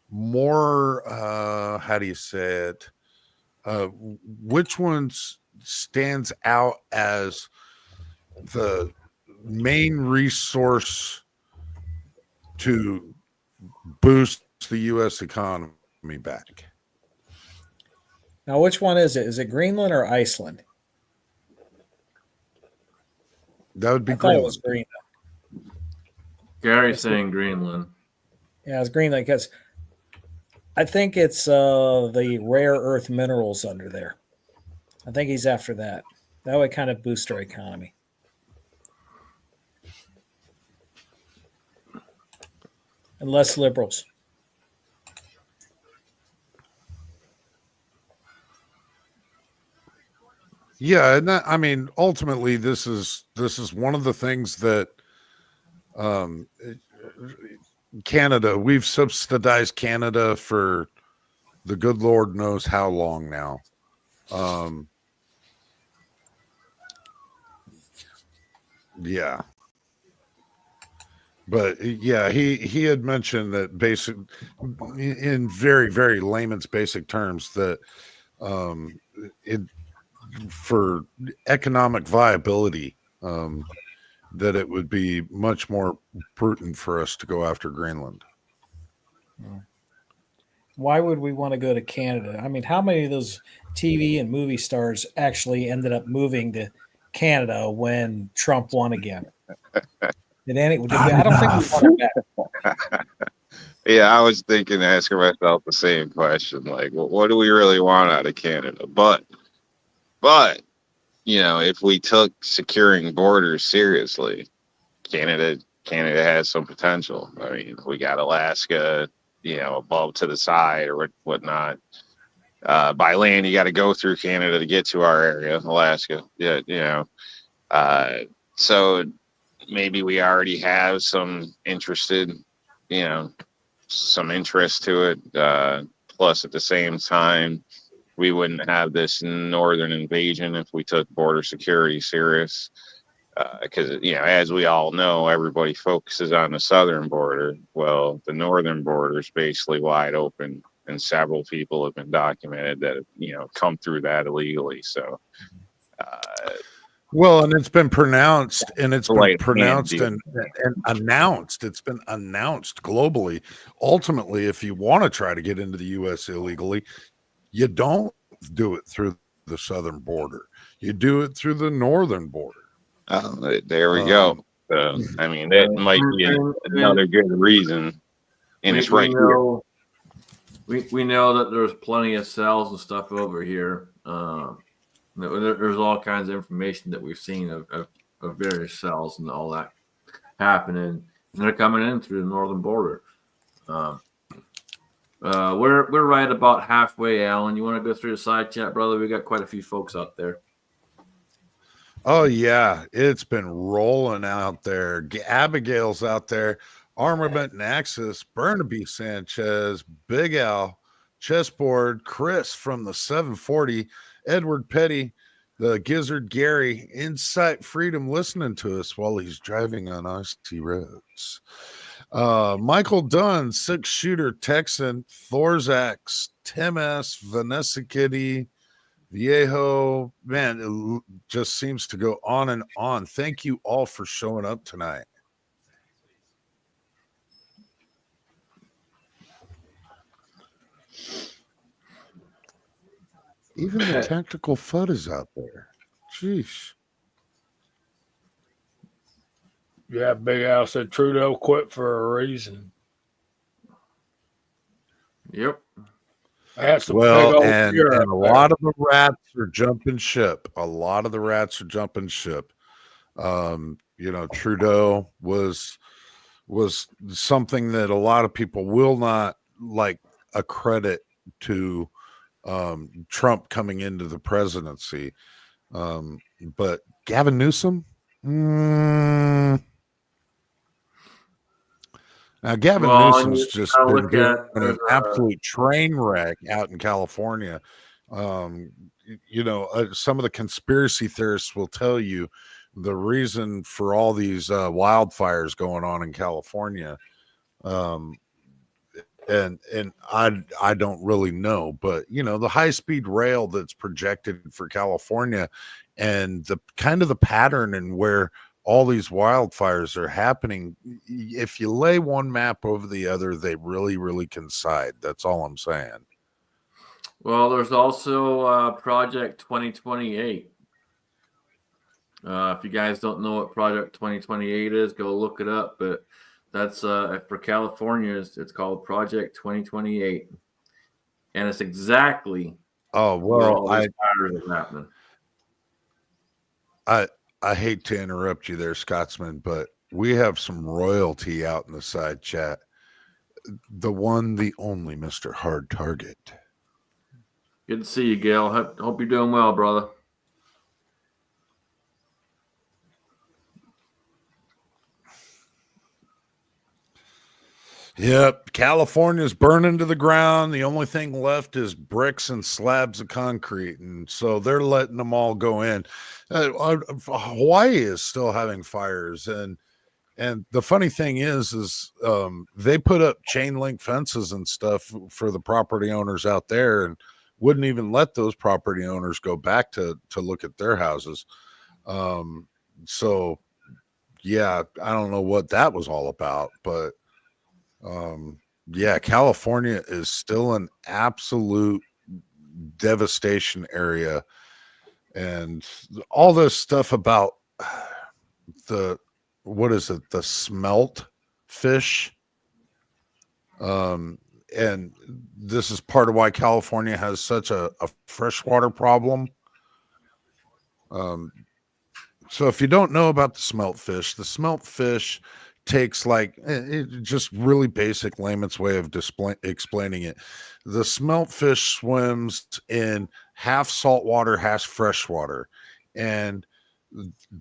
Speaker 2: more how do you say it? Which one stands out as the main resource to boost the U.S. economy back?
Speaker 6: Now, which one is it? Is it Greenland or Iceland?
Speaker 2: That would be
Speaker 6: I thought it was
Speaker 2: Greenland.
Speaker 6: Greenland.
Speaker 1: Gary's saying Greenland.
Speaker 6: Yeah, it's Greenland because I think it's the rare earth minerals under there. I think he's after that. That would kind of boost our economy. And less liberals.
Speaker 2: Yeah, and that, I mean, ultimately, this is one of the things that Canada, we've subsidized Canada for the good Lord knows how long now. Yeah. But yeah, he had mentioned that in very, very layman's basic terms that for economic viability, that it would be much more prudent for us to go after Greenland.
Speaker 6: Why would we want to go to Canada? I mean, how many of those TV and movie stars actually ended up moving to Canada when Trump won again? I don't think we want it back.
Speaker 5: Yeah, I was asking myself the same question. Like, what do we really want out of Canada? But if we took securing borders seriously, Canada has some potential. I mean, we got Alaska, above to the side or whatnot. By land, you got to go through Canada to get to our area, Alaska. Yeah, so maybe we already have some interest to it. Plus, at the same time, we wouldn't have this northern invasion if we took border security serious. Because as we all know, everybody focuses on the southern border. Well, the northern border is basically wide open, and several people have been documented that come through that illegally. So,
Speaker 2: well, and it's been pronounced, and it's been pronounced and announced. It's been announced globally. Ultimately, if you want to try to get into the U.S. illegally, you don't do it through the southern border. You do it through the northern border.
Speaker 5: There we go. I mean, that might be another good reason, and it's right here.
Speaker 1: We know that there's plenty of cells and stuff over here. There's all kinds of information that we've seen of various cells and all that happening, and they're coming in through the northern border. We're right about halfway, Alan. You want to go through the side chat, brother? We got quite a few folks out there.
Speaker 2: Oh yeah, it's been rolling out there. Abigail's out there. Armament and Axis, Burnaby Sanchez, Big Al, Chessboard, Chris from the 740, Edward Petty, The Gizzard Gary, Insight Freedom, listening to us while he's driving on icy roads. Michael Dunn, 6-shooter Texan, Thorzax, Tim S, Vanessa Kitty, Viejo. Man, it just seems to go on and on. Thank you all for showing up tonight. Even the tactical FUD is out there. Jeez.
Speaker 4: Yeah, Big Al said Trudeau quit for a reason.
Speaker 1: Yep.
Speaker 4: That's some big
Speaker 2: Well,
Speaker 4: old
Speaker 2: and
Speaker 4: fear
Speaker 2: a
Speaker 4: up
Speaker 2: lot of the rats are jumping ship. A lot of the rats are jumping ship. Trudeau was something that a lot of people will not like a credit to Trump coming into the presidency. But Gavin Newsom, now Gavin Newsom's just been doing an absolute train wreck out in California. Some of the conspiracy theorists will tell you the reason for all these wildfires going on in California. And I don't really know, but the high-speed rail that's projected for California and the kind of the pattern and where all these wildfires are happening, if you lay one map over the other, they really, really coincide. That's all I'm saying.
Speaker 1: Well, there's also Project 2028. If you guys don't know what Project 2028 is, go look it up. But that's for California, it's called Project 2028, and it's exactly where all these fires are happening.
Speaker 2: I hate to interrupt you there, Scotsman, but we have some royalty out in the side chat. The one, the only Mr. Hard Target.
Speaker 1: Good to see you, Gail. Hope you're doing well, brother.
Speaker 2: Yep, California's burning to the ground. The only thing left is bricks and slabs of concrete, and so they're letting them all go in. Hawaii is still having fires, and the funny thing is they put up chain link fences and stuff for the property owners out there, and wouldn't even let those property owners go back to look at their houses. So yeah, I don't know what that was all about, but California is still an absolute devastation area, and all this stuff about the smelt fish, and this is part of why California has such a freshwater problem. So if you don't know about the smelt fish takes just really basic layman's way of explaining it. The smelt fish swims in half saltwater, half freshwater, and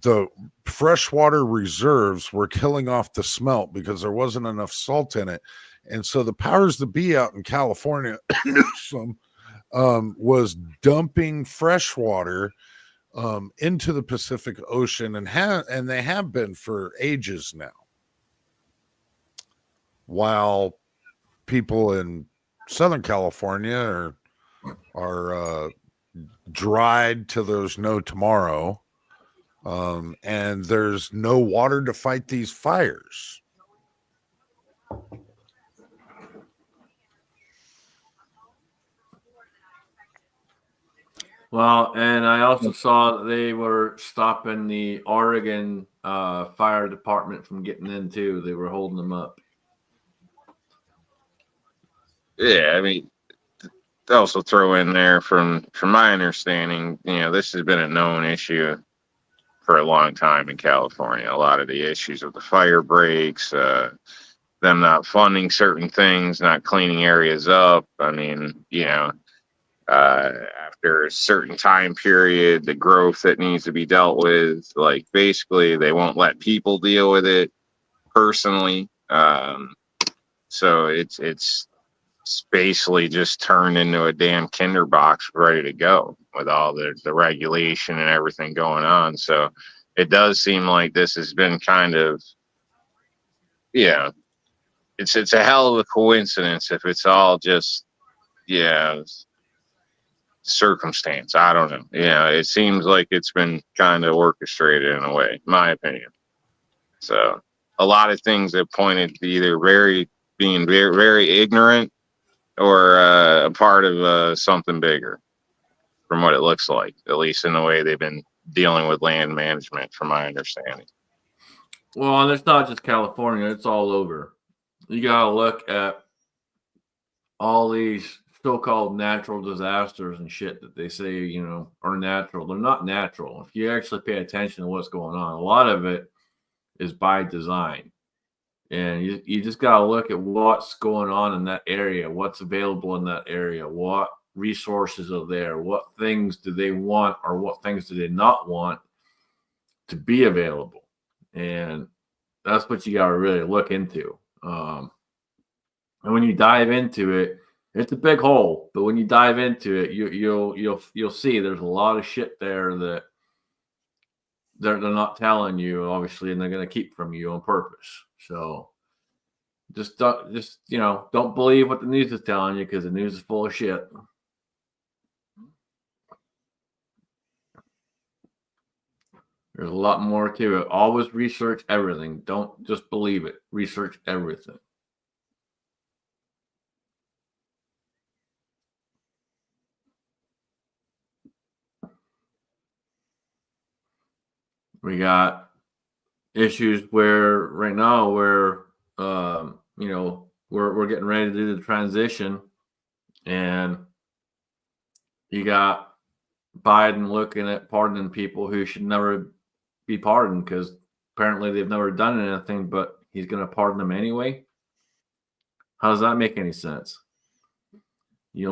Speaker 2: the freshwater reserves were killing off the smelt because there wasn't enough salt in it. And so the powers that be out in California was dumping freshwater into the Pacific Ocean, and they have been for ages now, while people in Southern California are dried till there's no tomorrow, and there's no water to fight these fires.
Speaker 1: Well, and I also saw that they were stopping the Oregon fire department from getting in too. They were holding them up.
Speaker 5: Yeah, I mean, to also throw in there from my understanding, this has been a known issue for a long time in California. A lot of the issues with the fire breaks, them not funding certain things, not cleaning areas up. I mean, after a certain time period, the growth that needs to be dealt with, basically they won't let people deal with it personally. So it's it's basically just turned into a damn kinder box ready to go with all the regulation and everything going on. So it does seem like this has been kind of, yeah, it's a hell of a coincidence if it's all just, yeah, circumstance. I don't know. Yeah, it seems like it's been kind of orchestrated in a way, in my opinion. So a lot of things that pointed to either being very, very ignorant or a part of something bigger, from what it looks like, at least in the way they've been dealing with land management, from my understanding.
Speaker 1: Well, and it's not just California; it's all over. You gotta look at all these so-called natural disasters and shit that they say, are natural. They're not natural. If you actually pay attention to what's going on, a lot of it is by design. And you just got to look at what's going on in that area, what's available in that area, what resources are there, what things do they want or what things do they not want to be available. And that's what you got to really look into. And when you dive into it, it's a big hole. But when you dive into it, you'll see there's a lot of shit there that they're not telling you, obviously, and they're going to keep from you on purpose. So don't believe what the news is telling you, because the news is full of shit. There's a lot more to it. Always research everything. Don't just believe it. Research everything. We got issues where right now we're getting ready to do the transition, and you got Biden looking at pardoning people who should never be pardoned because apparently they've never done anything, but he's going to pardon them anyway. How does that make any sense? He's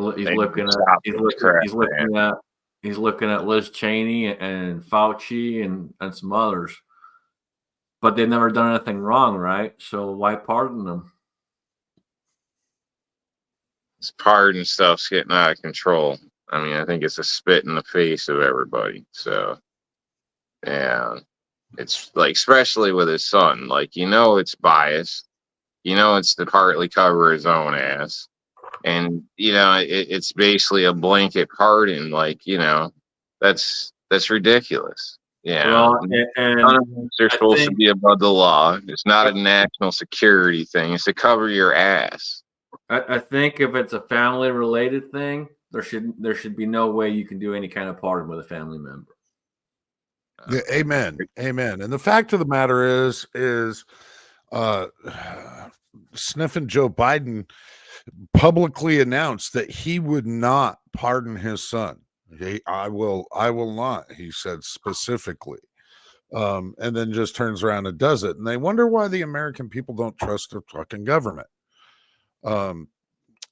Speaker 1: looking at Liz Cheney and Fauci and some others, but they've never done anything wrong, right? So why pardon them?
Speaker 5: This pardon stuff's getting out of control. I mean, I think it's a spit in the face of everybody. So, yeah, it's like, especially with his son, like, it's biased. It's to partly cover his own ass. And, it's basically a blanket pardon. Like, that's ridiculous. Yeah.
Speaker 1: Well, and
Speaker 5: none of us are supposed to be above the law. It's not a national security thing. It's to cover your ass.
Speaker 1: I think if it's a family related thing, there should be no way you can do any kind of pardon with a family member.
Speaker 2: Yeah, amen. And the fact of the matter is sniffing Joe Biden publicly announced that he would not pardon his son. I will not, he said specifically. And then just turns around and does it. And they wonder why the American people don't trust their fucking government.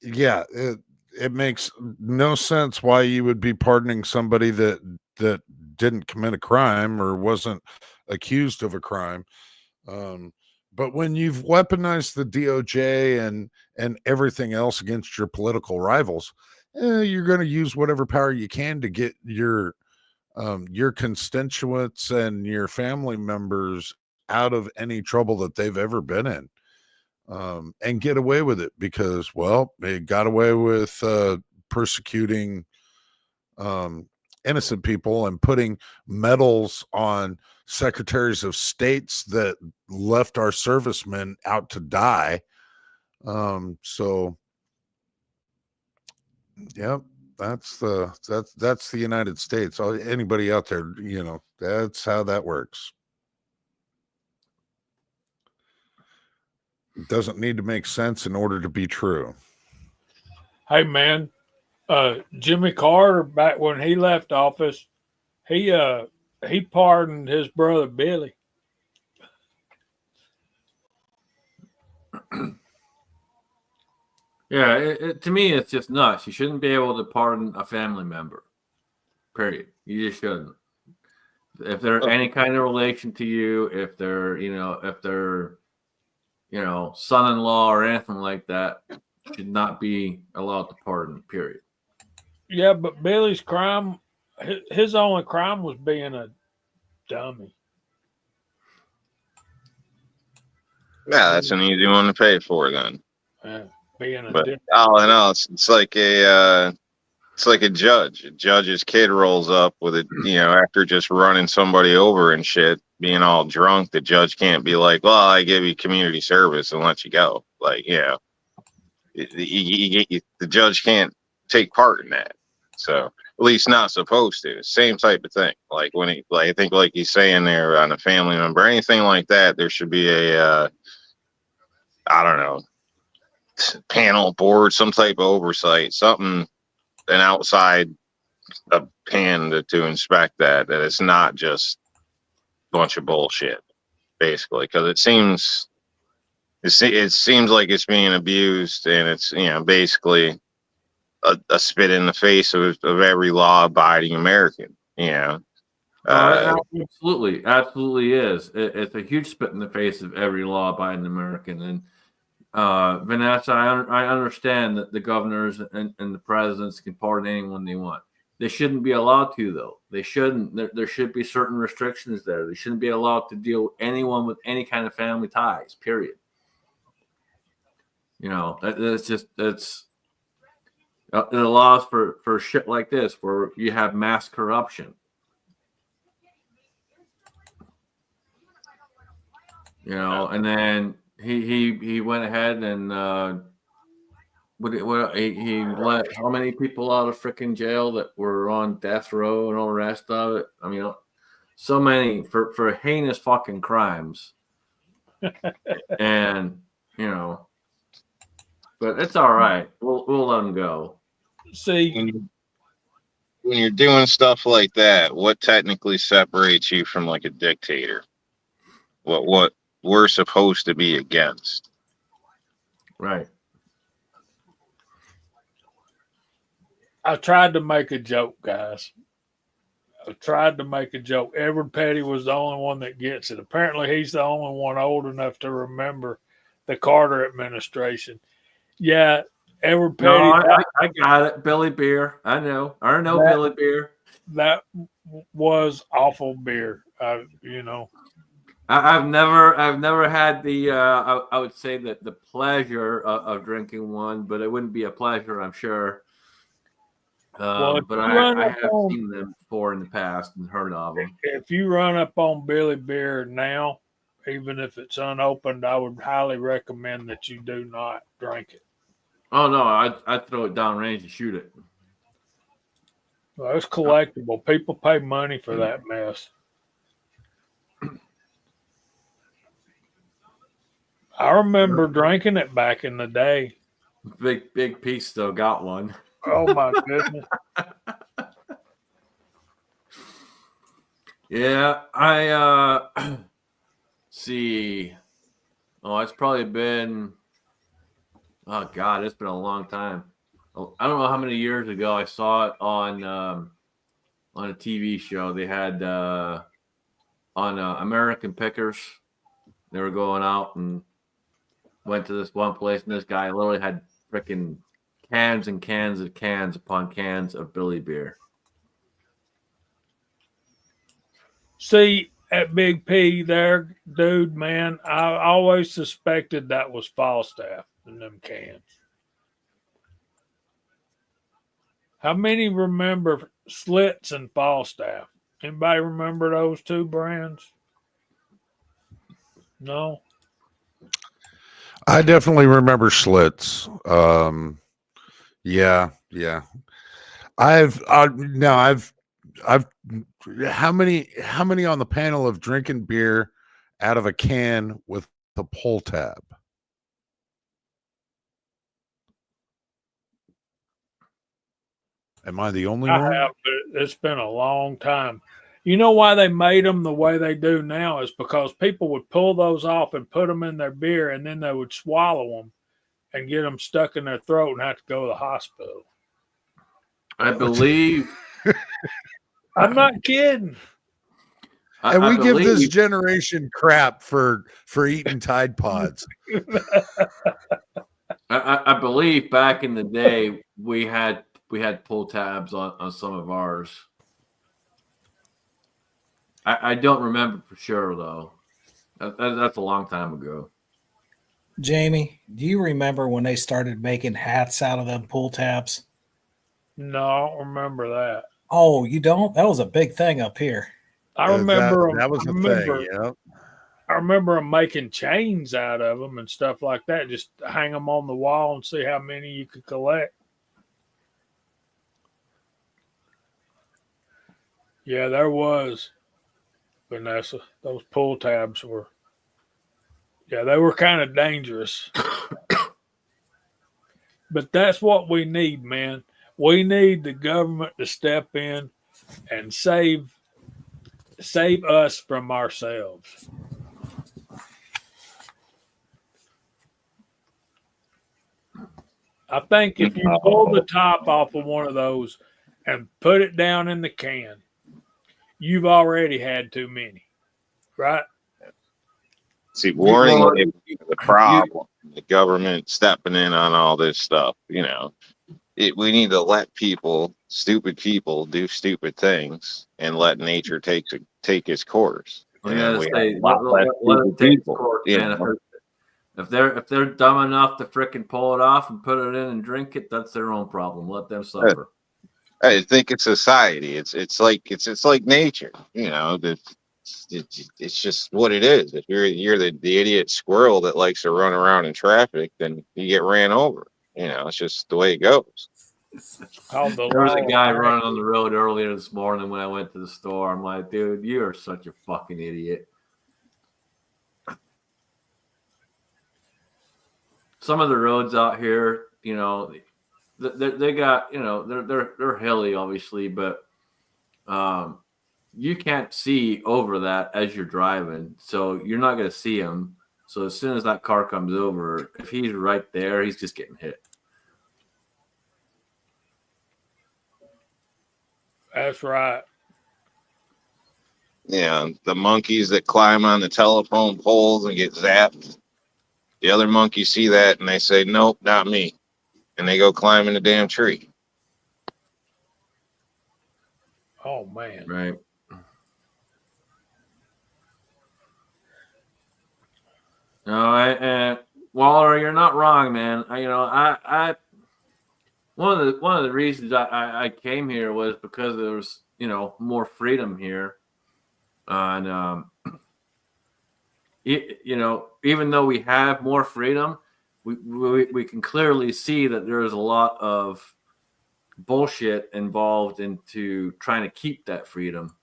Speaker 2: Yeah, it makes no sense why you would be pardoning somebody that didn't commit a crime or wasn't accused of a crime. But when you've weaponized the DOJ and everything else against your political rivals, you're going to use whatever power you can to get your constituents and your family members out of any trouble that they've ever been in, and get away with it because, well, they got away with persecuting innocent people and putting medals on secretaries of states that left our servicemen out to die. So yep, that's the United States. Anybody out there, that's how that works. It doesn't need to make sense in order to be true.
Speaker 4: Hey man, Jimmy Carter, back when he left office, he pardoned his brother Billy.
Speaker 1: Yeah, to me, it's just nuts. You shouldn't be able to pardon a family member. Period. You just shouldn't. If they're any kind of relation to you, if they're son-in-law or anything like that, should not be allowed to pardon. Period.
Speaker 4: Yeah, but Billy's crime, his only crime was being a dummy.
Speaker 5: Yeah, that's an easy one to pay for then.
Speaker 4: Yeah, being a
Speaker 5: But
Speaker 4: dick.
Speaker 5: all in all, it's like a judge. A judge's kid rolls up with it, after just running somebody over and shit, being all drunk. The judge can't be like, "Well, I give you community service and let you go." Like, the judge can't take part in that. So at least not supposed to. Same type of thing. Like when I think like he's saying there on a family member, anything like that, there should be a I don't know, panel board, some type of oversight, something, an outside pan to inspect that it's not just a bunch of bullshit, basically, because it seems like it's being abused, and it's basically a spit in the face of every law-abiding American.
Speaker 1: Absolutely is. It's a huge spit in the face of every law-abiding American. And Vanessa, I understand that the governors and the presidents can pardon anyone they want. They shouldn't be allowed to, though. They shouldn't. There should be certain restrictions there. They shouldn't be allowed to deal with anyone with any kind of family ties. Period. It allows for shit like this where you have mass corruption. And then he went ahead and he let how many people out of freaking jail that were on death row and all the rest of it. I mean, so many for heinous fucking crimes. And but it's all right. We'll let them go.
Speaker 4: See,
Speaker 5: when you're doing stuff like that, what technically separates you from like a dictator? What we're supposed to be against?
Speaker 1: Right.
Speaker 4: I tried to make a joke, guys. I tried to make a joke. Edward Petty was the only one that gets it. Apparently, he's the only one old enough to remember the Carter administration. Yeah, Edward Petty.
Speaker 1: No, I got it. Billy Beer. I know Billy Beer.
Speaker 4: That was awful beer.
Speaker 1: I've never had the I would say that the pleasure of drinking one, but it wouldn't be a pleasure, I'm sure. But I have seen them before in the past and heard of them.
Speaker 4: If you run up on Billy Beer now, even if it's unopened, I would highly recommend that you do not drink it.
Speaker 1: Oh no, I'd throw it down range and shoot it.
Speaker 4: Well, it's collectible. People pay money for that mess. I remember drinking it back in the day.
Speaker 1: Big piece still got one.
Speaker 4: Oh my goodness.
Speaker 1: Yeah, I see. Oh, it's probably been. Oh God, it's been a long time. I don't know how many years ago I saw it on a TV show. They had on American Pickers. They were going out and went to this one place, and this guy literally had freaking cans and cans of cans upon cans of Billy Beer.
Speaker 4: See, at Big P there, dude, man, I always suspected that was Falstaff in them cans. How many remember Slits and Falstaff? Anybody remember those two brands? No?
Speaker 2: I definitely remember Schlitz. Yeah. I've how many on the panel of drinking beer out of a can with the pull tab? Am I the only one?
Speaker 4: I have, but it's been a long time. You know why they made them the way they do now is because people would pull those off and put them in their beer, and then they would swallow them and get them stuck in their throat and have to go to the hospital.
Speaker 1: I believe.
Speaker 4: I'm not kidding.
Speaker 2: And we give this generation crap for eating Tide Pods.
Speaker 1: I believe back in the day we had pull tabs on some of ours. I don't remember for sure though. That's a long time ago.
Speaker 6: Jamie, do you remember when they started making hats out of them pull tabs?
Speaker 4: No, I don't remember that.
Speaker 6: Oh, you don't? That was a big thing up here.
Speaker 4: I remember 'em-
Speaker 2: that was
Speaker 4: I
Speaker 2: a
Speaker 4: remember
Speaker 2: thing. Yeah.
Speaker 4: I remember them making chains out of them and stuff like that. Just hang them on the wall and see how many you could collect. Yeah, there was, Vanessa. Those pull tabs were, yeah, they were kind of dangerous. But that's what we need, man. We need the government to step in and save us from ourselves. I think if you pull the top off of one of those and put it down in the can, you've already had too many, right?
Speaker 5: See, warning
Speaker 1: Well,
Speaker 5: labels is a problem. The government stepping in on all this stuff. We need to let stupid people, do stupid things, and let nature take its course.
Speaker 1: I
Speaker 5: And
Speaker 1: gotta
Speaker 5: we have
Speaker 1: say,
Speaker 5: a lot less
Speaker 1: let
Speaker 5: stupid
Speaker 1: it take its
Speaker 5: people.
Speaker 1: course,
Speaker 5: You
Speaker 1: man.
Speaker 5: know,
Speaker 1: If they're dumb enough to frickin' pull it off and put it in and drink it, that's their own problem. Let them suffer.
Speaker 5: I think it's society. It's like nature. It's just what it is. If you're the idiot squirrel that likes to run around in traffic, then you get ran over. It's just the way it goes.
Speaker 4: Called the
Speaker 1: There was a
Speaker 4: law.
Speaker 1: guy running on the road earlier this morning when I went to the store. I'm like, dude, you are such a fucking idiot. Some of the roads out here, they got, they're hilly, obviously, but you can't see over that as you're driving, so you're not going to see him. So as soon as that car comes over, if he's right there, he's just getting hit.
Speaker 4: That's right.
Speaker 5: Yeah, the monkeys that climb on the telephone poles and get zapped. The other monkeys see that and they say, "Nope, not me," and they go climb in the damn tree.
Speaker 4: Oh man.
Speaker 1: Right. No, Waller, you're not wrong, man. I one of the reasons I came here was because there was more freedom here, and even though we have more freedom, we can clearly see that there is a lot of bullshit involved into trying to keep that freedom.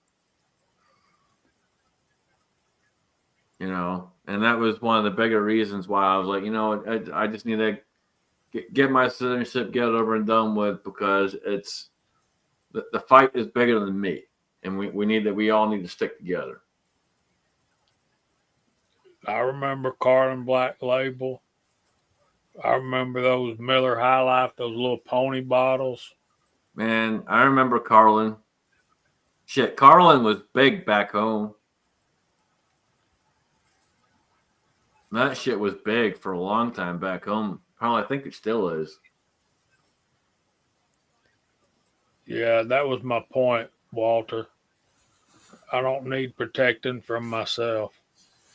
Speaker 1: And that was one of the bigger reasons why I was like, I just need to get my citizenship, get it over and done with, because it's the fight is bigger than me, and we all need to stick together.
Speaker 4: I remember Carlin Black Label. I remember those Miller High Life, those little pony bottles.
Speaker 1: Man, I remember Carlin. Shit, Carlin was big back home. That shit was big for a long time back home. Probably, I think it still is.
Speaker 4: Yeah, that was my point, Walter. I don't need protecting from myself.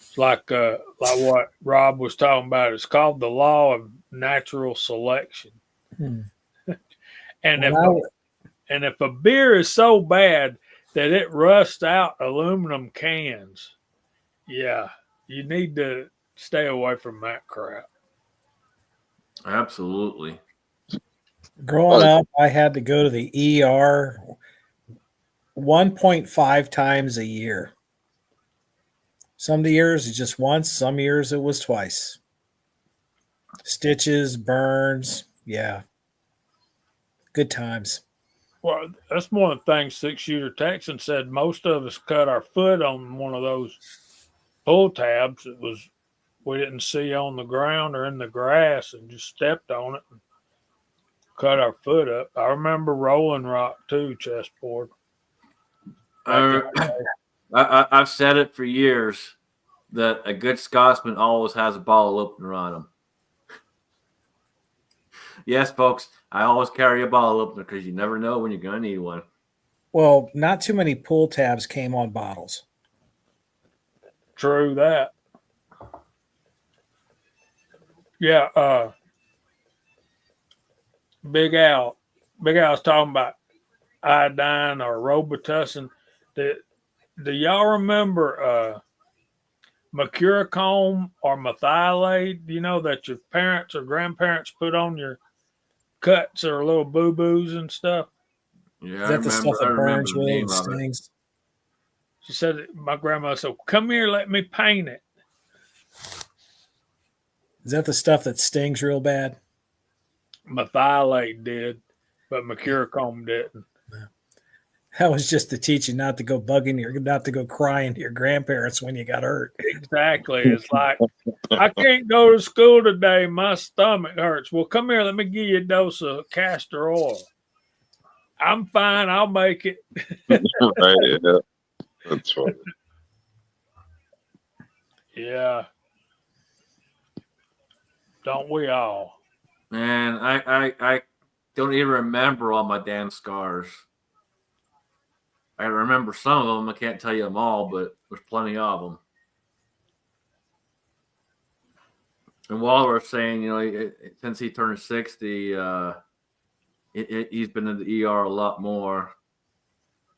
Speaker 4: It's like what Rob was talking about. It's called the law of natural selection.
Speaker 6: Hmm.
Speaker 4: And
Speaker 6: Well,
Speaker 4: if a beer is so bad that it rusts out aluminum cans, yeah, you need to stay away from that crap.
Speaker 1: Absolutely.
Speaker 6: growing up, I had to go to the ER 1.5 times a year. Some years it's just once, some years it was twice. Stitches, burns, yeah. Good times.
Speaker 4: Well, that's one of the things 6-Shooter Texan said. Most of us cut our foot on one of those pull tabs. It was we didn't see on the ground or in the grass and just stepped on it and cut our foot up. I remember Rolling Rock too, chessboard.
Speaker 1: I've said it for years that a good Scotsman always has a bottle opener on him. Yes, folks, I always carry a bottle opener because you never know when you're going to need one.
Speaker 6: Well, not too many pull tabs came on bottles.
Speaker 4: True that. Yeah, Big Al. Big Al's talking about iodine or Robitussin. Do, do y'all remember mercurochrome or methylate? You know that your parents or grandparents put on your cuts or little boo boos and stuff.
Speaker 1: Yeah,
Speaker 6: Is that the stuff
Speaker 1: I
Speaker 6: that
Speaker 1: remember
Speaker 6: burns
Speaker 1: the
Speaker 6: real
Speaker 1: name
Speaker 6: and
Speaker 1: of it.
Speaker 6: stings?
Speaker 4: She said my grandma said, "Come here, let me paint it."
Speaker 6: Is that the stuff that stings real bad?
Speaker 4: Methylate did, but mercurochrome didn't.
Speaker 6: That was just to teach you not to go not to go crying to your grandparents when you got hurt.
Speaker 4: Exactly. It's like I can't go to school today. My stomach hurts. Well, come here. Let me give you a dose of castor oil. I'm fine. I'll make it.
Speaker 5: Right? Yeah, that's funny.
Speaker 4: Yeah. Don't we all?
Speaker 1: Man, I don't even remember all my damn scars. I remember some of them. I can't tell you them all, but there's plenty of them. And Waller was saying, since he turned 60, he's been in the ER a lot more.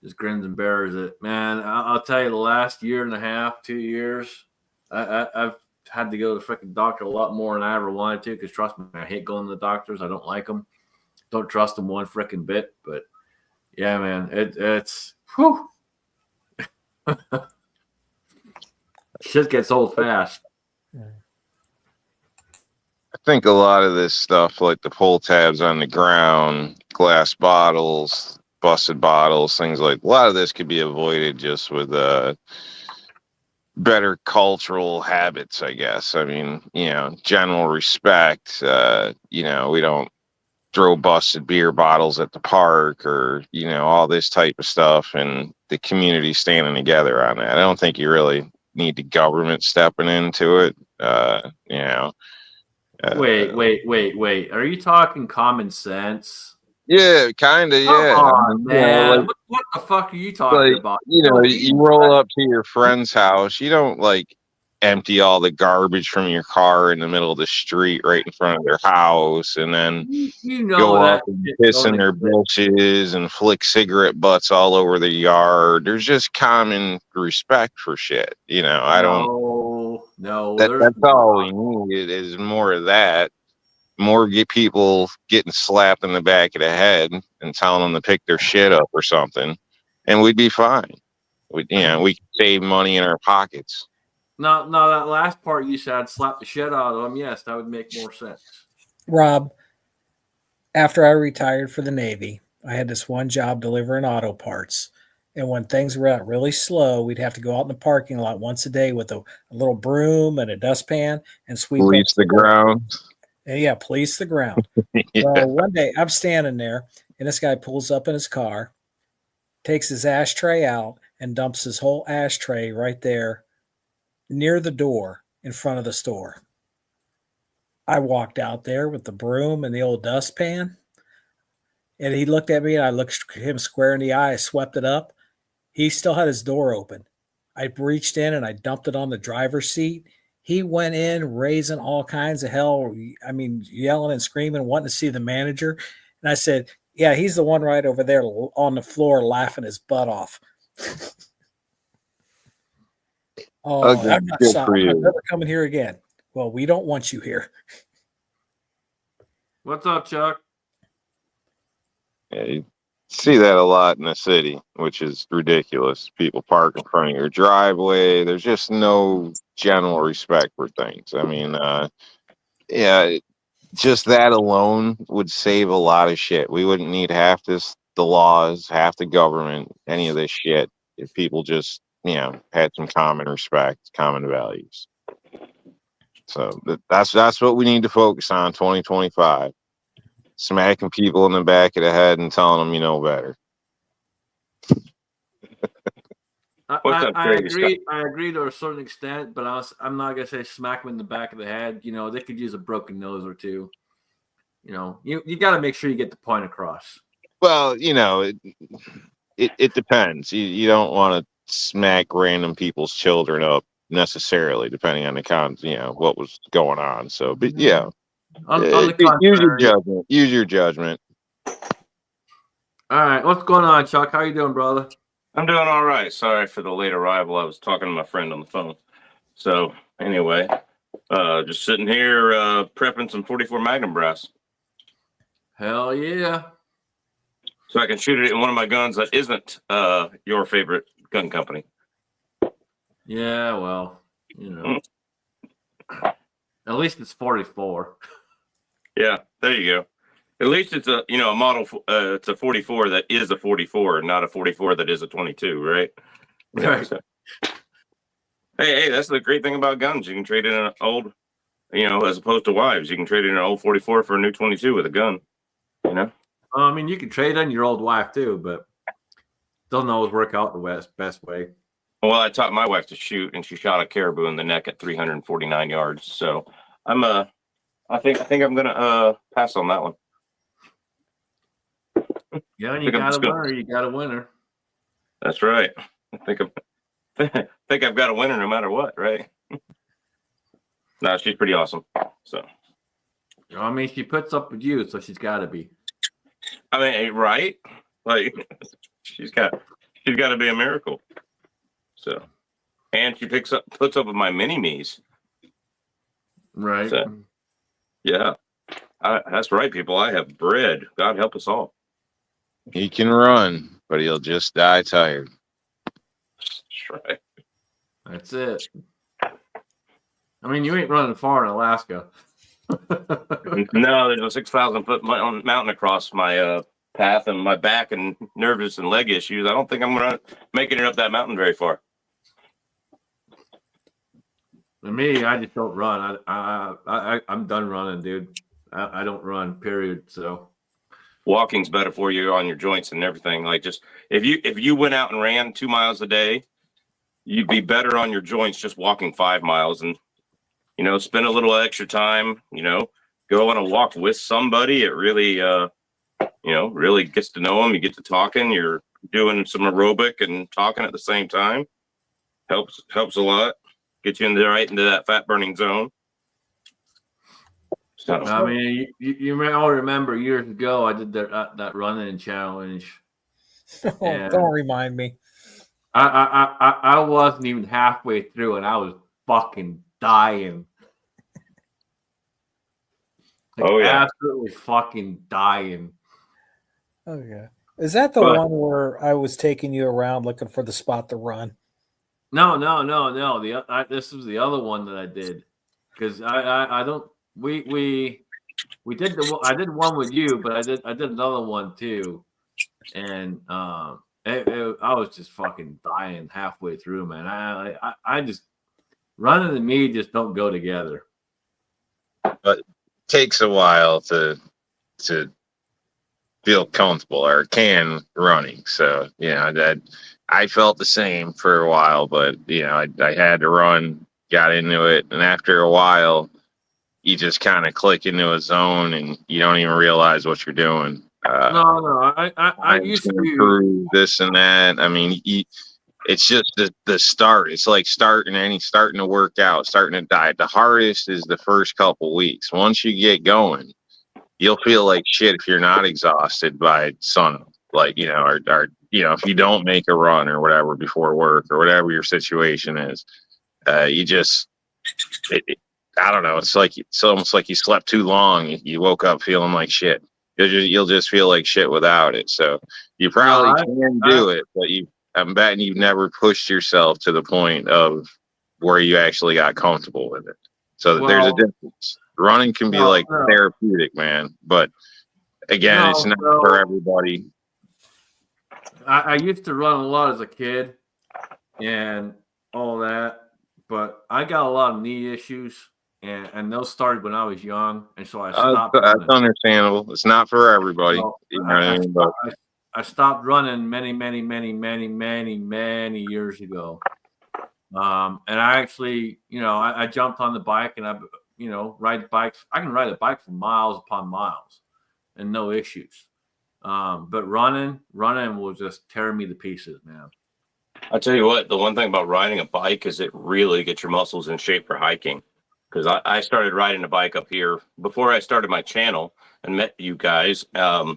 Speaker 1: Just grins and bears it. Man, I'll tell you, the last year and a half, 2 years, I've had to go to the freaking doctor a lot more than I ever wanted to. Because trust me, I hate going to the doctors. I don't like them. Don't trust them one freaking bit. But yeah, man, it's whew. Shit gets old fast.
Speaker 5: I think a lot of this stuff, like the pull tabs on the ground, glass bottles, busted bottles, things like a lot of this could be avoided just with better cultural habits, I guess. I mean, general respect. We don't throw busted beer bottles at the park or, all this type of stuff, and the community standing together on that. I don't think you really need the government stepping into it.
Speaker 1: Wait. Are you talking common sense?
Speaker 5: Yeah, kind of.
Speaker 1: Come
Speaker 5: Yeah.
Speaker 1: on, man.
Speaker 5: Like,
Speaker 1: What the fuck are you talking about?
Speaker 5: you roll up to your friend's house. You don't like empty all the garbage from your car in the middle of the street right in front of their house, and then
Speaker 1: You know
Speaker 5: go up
Speaker 1: that
Speaker 5: and
Speaker 1: shit
Speaker 5: piss
Speaker 1: don't
Speaker 5: in their
Speaker 1: exist.
Speaker 5: bushes and flick cigarette butts all over the yard. There's just common respect for shit. I don't.
Speaker 1: No, there's
Speaker 5: That's all we need is more of that. More get people getting slapped in the back of the head and telling them to pick their shit up or something, and we'd be fine. We could save money in our pockets.
Speaker 1: no. That last part you said, slap the shit out of them. Yes, that would make more sense.
Speaker 6: Rob, after I retired for the Navy, I had this one job delivering auto parts. And when things were out really slow, we'd have to go out in the parking lot once a day with a little broom and a dustpan and sweep up
Speaker 5: Police the ground.
Speaker 6: and yeah, police the ground.
Speaker 5: Yeah.
Speaker 6: Well, one day I'm standing there and this guy pulls up in his car, takes his ashtray out, and dumps his whole ashtray right there near the door in front of the store. I walked out there with the broom and the old dustpan, and he looked at me, and I looked him square in the eye. I swept it up. He still had his door open. I reached in and I dumped it on the driver's seat. He went in raising all kinds of hell. I mean, yelling and screaming, wanting to see the manager. And I said, "Yeah, he's the one right over there on the floor laughing his butt off." Oh,
Speaker 5: Okay,
Speaker 6: I'm not
Speaker 5: good
Speaker 6: sorry.
Speaker 5: for
Speaker 6: I'm
Speaker 5: you.
Speaker 6: never coming here again. Well, we don't want you here.
Speaker 1: What's up, Chuck?
Speaker 5: Yeah, you see that a lot in the city, which is ridiculous. People park in front of your driveway. There's just no general respect for things. I mean, yeah, just that alone would save a lot of shit. We wouldn't need half the laws, half the government, any of this shit if people just, had some common respect, common values. So that's what we need to focus on 2025. Smacking people in the back of the head and telling them you know better.
Speaker 1: I agree. I agree to a certain extent, but I'm not gonna say smack them in the back of the head. They could use a broken nose or two. you got to make sure you get the point across.
Speaker 5: Well, it depends. You don't want to smack random people's children up necessarily, depending on what was going on. So, but yeah,
Speaker 1: On the
Speaker 5: use your
Speaker 1: contrary.
Speaker 5: judgment. Use your judgment.
Speaker 1: All right, what's going on, Chuck? How you doing, brother?
Speaker 8: I'm doing all right. Sorry for the late arrival. I was talking to my friend on the phone. So anyway, just sitting here prepping some 44 Magnum brass.
Speaker 1: Hell yeah.
Speaker 8: So I can shoot it in one of my guns that isn't your favorite gun company.
Speaker 1: Yeah, well, at least it's 44.
Speaker 8: Yeah, there you go. At least it's a model. It's a 44 that is a 44, not a 44 that is a 22, right?
Speaker 1: Right.
Speaker 8: So, hey, that's the great thing about guns. You can trade in an old, as opposed to wives, you can trade in an old 44 for a new 22 with a gun.
Speaker 1: I mean, you can trade in your old wife too, but doesn't always work out the best way.
Speaker 8: Well, I taught my wife to shoot, and she shot a caribou in the neck at 349 yards. So I think I'm gonna pass on that one.
Speaker 1: Yeah, and you got a winner. You got a winner.
Speaker 8: That's right. I think I've got a winner no matter what, right? No, she's pretty awesome. So
Speaker 1: I mean, she puts up with you, so she's got to be.
Speaker 8: I mean, right? Like she's got to be a miracle. So, and she puts up with my mini me's.
Speaker 1: Right.
Speaker 8: So, yeah, that's right, people. I have bread. God help us all.
Speaker 5: He can run, but he'll just die tired.
Speaker 8: That's right.
Speaker 1: That's it. I mean, you ain't running far in Alaska.
Speaker 8: No, there's a 6,000 foot mountain across my path, and my back and nervous and leg issues. I don't think I'm making it up that mountain very far.
Speaker 1: For me, I just don't run. I'm done running, dude. I don't run. Period. So
Speaker 8: Walking's better for you on your joints and everything. Like, just if you went out and ran 2 miles a day, you'd be better on your joints just walking 5 miles, and spend a little extra time. Go on a walk with somebody. It really really gets to know them. You get to talking. You're doing some aerobic and talking at the same time. Helps a lot. Get you right into that fat burning zone. So,
Speaker 1: I mean, you may all remember years ago I did that running challenge.
Speaker 6: Don't remind me.
Speaker 1: I wasn't even halfway through, and I was fucking dying. Absolutely fucking dying.
Speaker 6: Okay. Is that the one where I was taking you around looking for the spot to run?
Speaker 1: No. This was the other one that I did, because I don't. We did I did one with you, but I did another one too, and I was just fucking dying halfway through, man. I just running and me just don't go together.
Speaker 5: But it takes a while to feel comfortable, or can, running. So I felt the same for a while, but I had to run, got into it, and after a while, you just kind of click into a zone, and you don't even realize what you're doing.
Speaker 1: No, I used to
Speaker 5: improve this and that. I mean, it's just the start. It's like starting to work out, starting to diet. The hardest is the first couple weeks. Once you get going, you'll feel like shit if you're not exhausted by sunup. Like, or if you don't make a run or whatever before work or whatever your situation is, you just, I don't know. It's almost like you slept too long. You woke up feeling like shit. You'll just feel like shit without it. So you probably can do it, but I'm betting you've never pushed yourself to the point of where you actually got comfortable with it. So there's a difference. Running can be therapeutic, man. But again, it's not for everybody.
Speaker 1: I used to run a lot as a kid and all that, but I got a lot of knee issues, and those started when I was young, and so I stopped.
Speaker 5: That's understandable. It's not for everybody.
Speaker 1: So I stopped running many years ago. And I actually, I jumped on the bike, and ride bikes. I can ride a bike for miles upon miles and no issues. But running will just tear me to pieces, man.
Speaker 8: I tell you what, the one thing about riding a bike is it really gets your muscles in shape for hiking. Because I started riding a bike up here before I started my channel and met you guys. I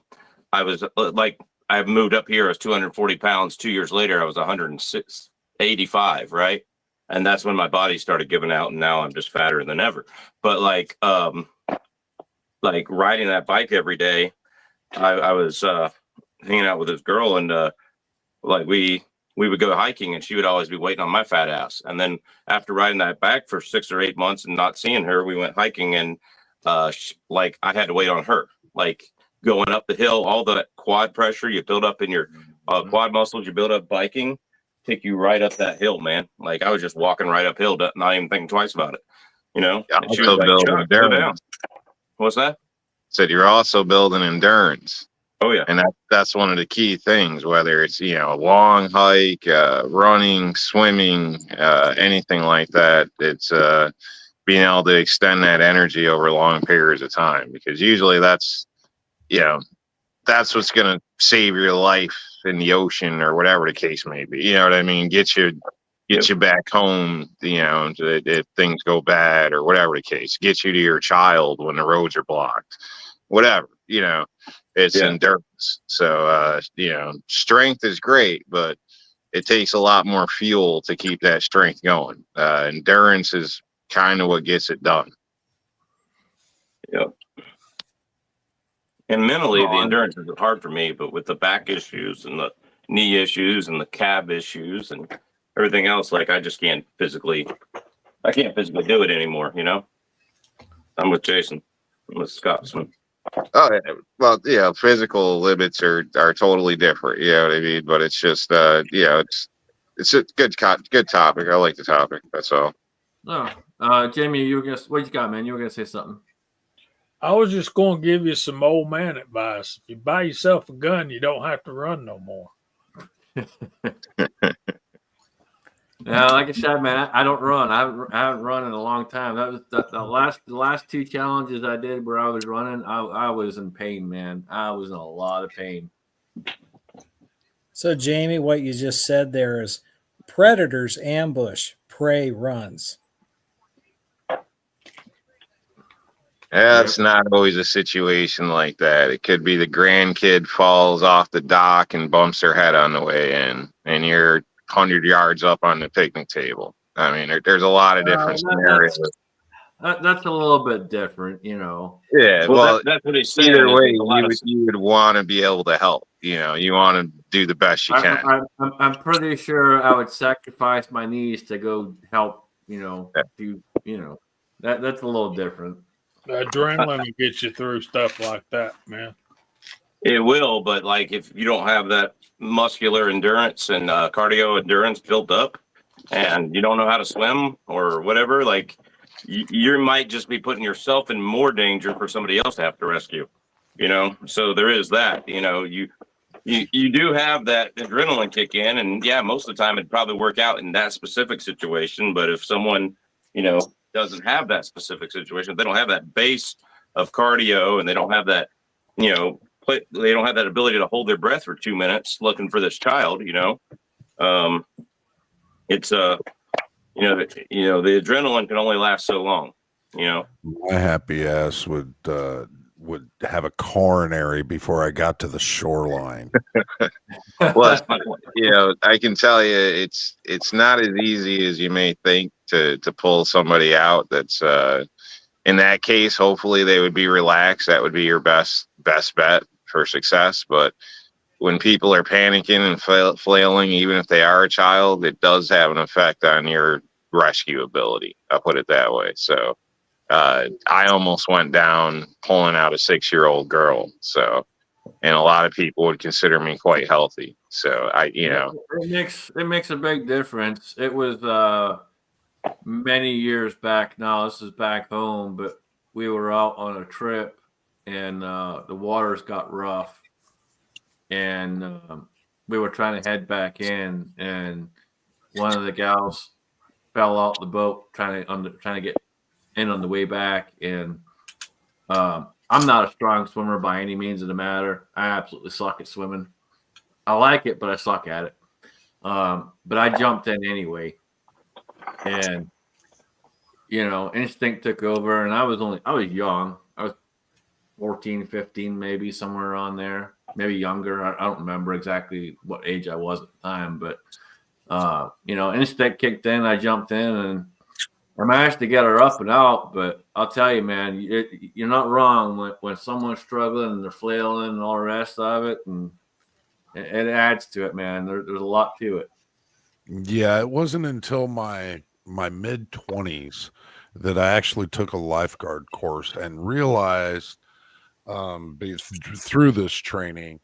Speaker 8: was I moved up here. I was 240 pounds. 2 years later, I was 185, right? And that's when my body started giving out, and now I'm just fatter than ever. But like riding that bike every day, I was hanging out with this girl, and we would go hiking, and she would always be waiting on my fat ass. And then after riding that back for 6 or 8 months and not seeing her, we went hiking, and I had to wait on her. Like going up the hill, all the quad pressure you build up in your quad muscles, you build up biking, take you right up that hill, man. Like I was just walking right uphill, not even thinking twice about it. And she was like, "Chuck, slow down." What's that?
Speaker 5: Said you're also building endurance.
Speaker 8: Oh yeah.
Speaker 5: And that's one of the key things, whether it's, a long hike, running, swimming, anything like that. It's being able to extend that energy over long periods of time, because usually that's what's going to save your life in the ocean or whatever the case may be. You know what I mean? Get you back home, if things go bad or whatever the case. Get you to your child when the roads are blocked. Whatever, it's endurance. So, strength is great, but it takes a lot more fuel to keep that strength going. Endurance is kind of what gets it done.
Speaker 8: Yep. And mentally, the endurance is hard for me, but with the back issues and the knee issues and the calf issues and everything else, like I can't physically do it anymore. I'm with Jason. I'm with Scotsman.
Speaker 5: Oh, yeah. Well, physical limits are totally different. You know what I mean? But it's just, it's a good topic. I like the topic. That's all.
Speaker 1: Oh, Jamie, what you got, man? You were gonna say something.
Speaker 4: I was just going to give you some old man advice. If you buy yourself a gun, you don't have to run no more.
Speaker 1: Yeah, like I said, man, I don't run. I haven't run in a long time. That was the last 2 challenges I did where I was running. I was in pain, man. I was in a lot of pain.
Speaker 6: So, Jamie, what you just said there is predators ambush, prey runs.
Speaker 5: Yeah, it's not always a situation like that. It could be the grandkid falls off the dock and bumps their head on the way in, and you're 100 yards up on the picnic table. I mean, there's a lot of different scenarios.
Speaker 1: That's a little bit different,
Speaker 5: Yeah,
Speaker 8: well that's what he's saying.
Speaker 5: Either way, you would want to be able to help. You want to do the best you can.
Speaker 1: I'm pretty sure I would sacrifice my knees to go help. That's a little different.
Speaker 4: The adrenaline will get you through stuff like that, man.
Speaker 8: It will, but like if you don't have that muscular endurance and cardio endurance built up, and you don't know how to swim or whatever, like you might just be putting yourself in more danger for somebody else to have to rescue. So there is that. You do have that adrenaline kick in, and most of the time it'd probably work out in that specific situation. But if someone doesn't have that specific situation, they don't have that base of cardio, and they don't have that they don't have that ability to hold their breath for 2 minutes looking for this child. It's the adrenaline can only last so long.
Speaker 2: My happy ass would have a coronary before I got to the shoreline.
Speaker 5: Well, I can tell you, it's not as easy as you may think to pull somebody out. That's in that case, hopefully they would be relaxed. That would be your best bet for success. But when people are panicking and flailing, even if they are a child, it does have an effect on your rescue ability. I'll put it that way. So I almost went down pulling out a 6-year-old girl. So, and a lot of people would consider me quite healthy. So
Speaker 1: it makes a big difference. It was many years back now. This is back home, but we were out on a trip, and the waters got rough, and we were trying to head back in, and one of the gals fell out the boat trying to get and on the way back. And I'm not a strong swimmer by any means of the matter. I absolutely suck at swimming. I like it, but I suck at it. But I jumped in anyway, and instinct took over, and I was young. I was 14, 15, maybe somewhere around there, maybe younger. I don't remember exactly what age I was at the time, but instinct kicked in. I jumped in, and I managed to get her up and out. But I'll tell you, man, you're not wrong when someone's struggling and they're flailing and all the rest of it, and it adds to it, man. There's a lot to it.
Speaker 2: Yeah, it wasn't until my mid 20s that I actually took a lifeguard course and realized through this training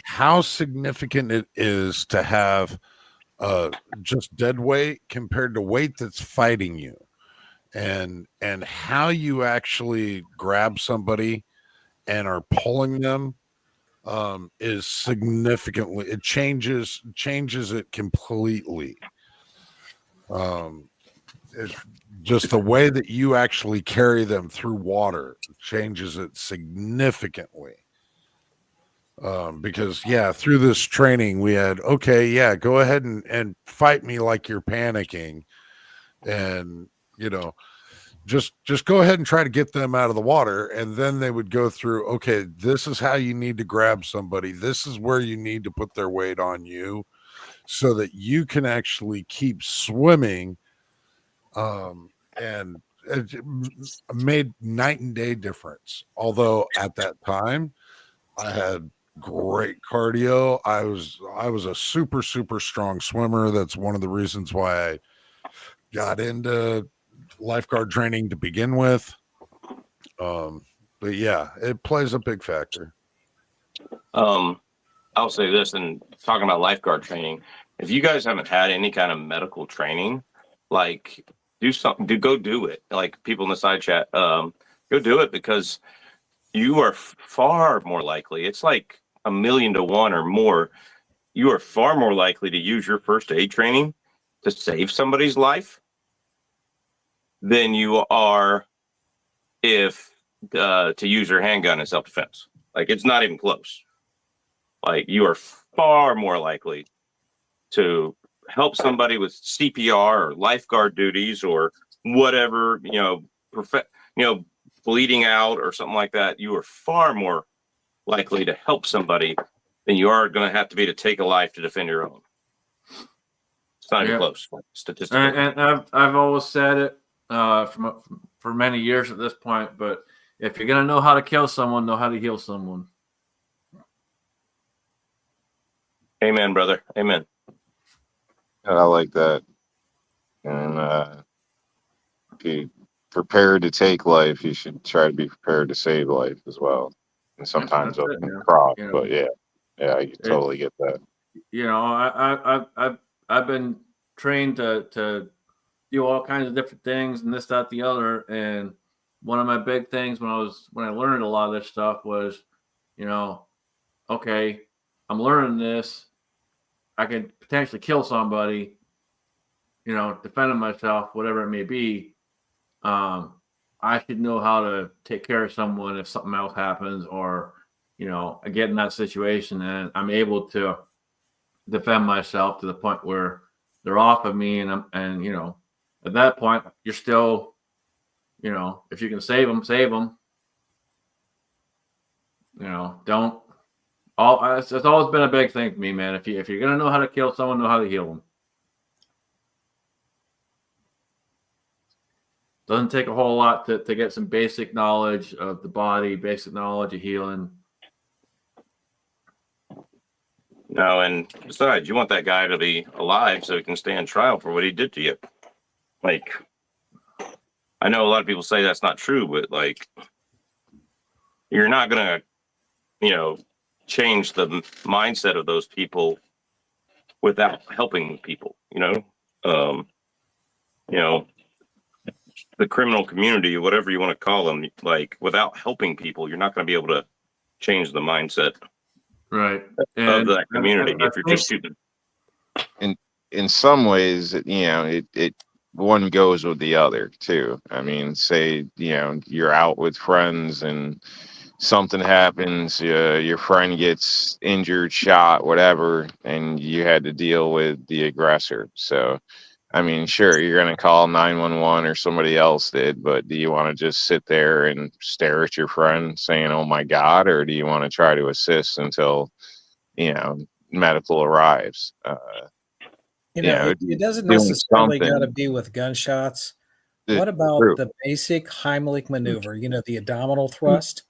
Speaker 2: how significant it is to have just dead weight compared to weight that's fighting you, and how you actually grab somebody and are pulling them is significantly, it changes it completely. It's just the way that you actually carry them through water changes it significantly. Because through this training we had, go ahead and fight me like you're panicking, and just go ahead and try to get them out of the water. And then they would go through, okay, this is how you need to grab somebody. This is where you need to put their weight on you so that you can actually keep swimming. And it made night and day difference. Although at that time I had great cardio. I was a super, super strong swimmer. That's one of the reasons why I got into lifeguard training to begin with. But yeah, it plays a big factor.
Speaker 8: I'll say this, and talking about lifeguard training, if you guys haven't had any kind of medical training, like go do it. Like people in the side chat, go do it, because you are far more likely. It's like 1,000,000 to 1 or more. You are far more likely to use your first aid training to save somebody's life than you are if to use your handgun in self-defense. Like, it's not even close. Like, you are far more likely to help somebody with CPR or lifeguard duties or whatever, bleeding out or something like that. You are far more likely to help somebody than you are going to have to be to take a life to defend your own. It's not even close, statistically.
Speaker 1: And I've always said it for many years at this point, but if you're going to know how to kill someone, know how to heal someone.
Speaker 8: Amen, brother. Amen.
Speaker 5: I like that. And if you're prepared to take life, you should try to be prepared to save life as well. And sometimes they'll come across, but I totally get that.
Speaker 1: I've been trained to do all kinds of different things and this, that, the other. And one of my big things when I learned a lot of this stuff was, okay, I'm learning this. I can potentially kill somebody, defending myself, whatever it may be. I should know how to take care of someone if something else happens, or, I get in that situation and I'm able to defend myself to the point where they're off of me. And at that point, you're still, if you can save them, save them. Don't. It's always been a big thing for me, man. If you're gonna know how to kill someone, know how to heal them. Doesn't take a whole lot to get some basic knowledge of the body, basic knowledge of healing.
Speaker 8: No, and besides, you want that guy to be alive so he can stand trial for what he did to you. Like, I know a lot of people say that's not true, but like, you're not gonna, change the mindset of those people without helping people. The criminal community, whatever you want to call them, like, without helping people, you're not going to be able to change the mindset,
Speaker 1: right,
Speaker 8: of that community if you're just shooting.
Speaker 5: In some ways, it one goes with the other too. I mean, say, you're out with friends and something happens, your friend gets injured, shot, whatever, and you had to deal with the aggressor. So, I mean, sure, you're going to call 911 or somebody else did, but do you want to just sit there and stare at your friend saying, oh my God, or do you want to try to assist until, medical arrives?
Speaker 6: It doesn't
Speaker 5: Doing
Speaker 6: necessarily got to
Speaker 5: something.
Speaker 6: be with gunshots.
Speaker 5: It's
Speaker 6: What about
Speaker 5: true.
Speaker 6: the basic Heimlich maneuver? The abdominal thrust.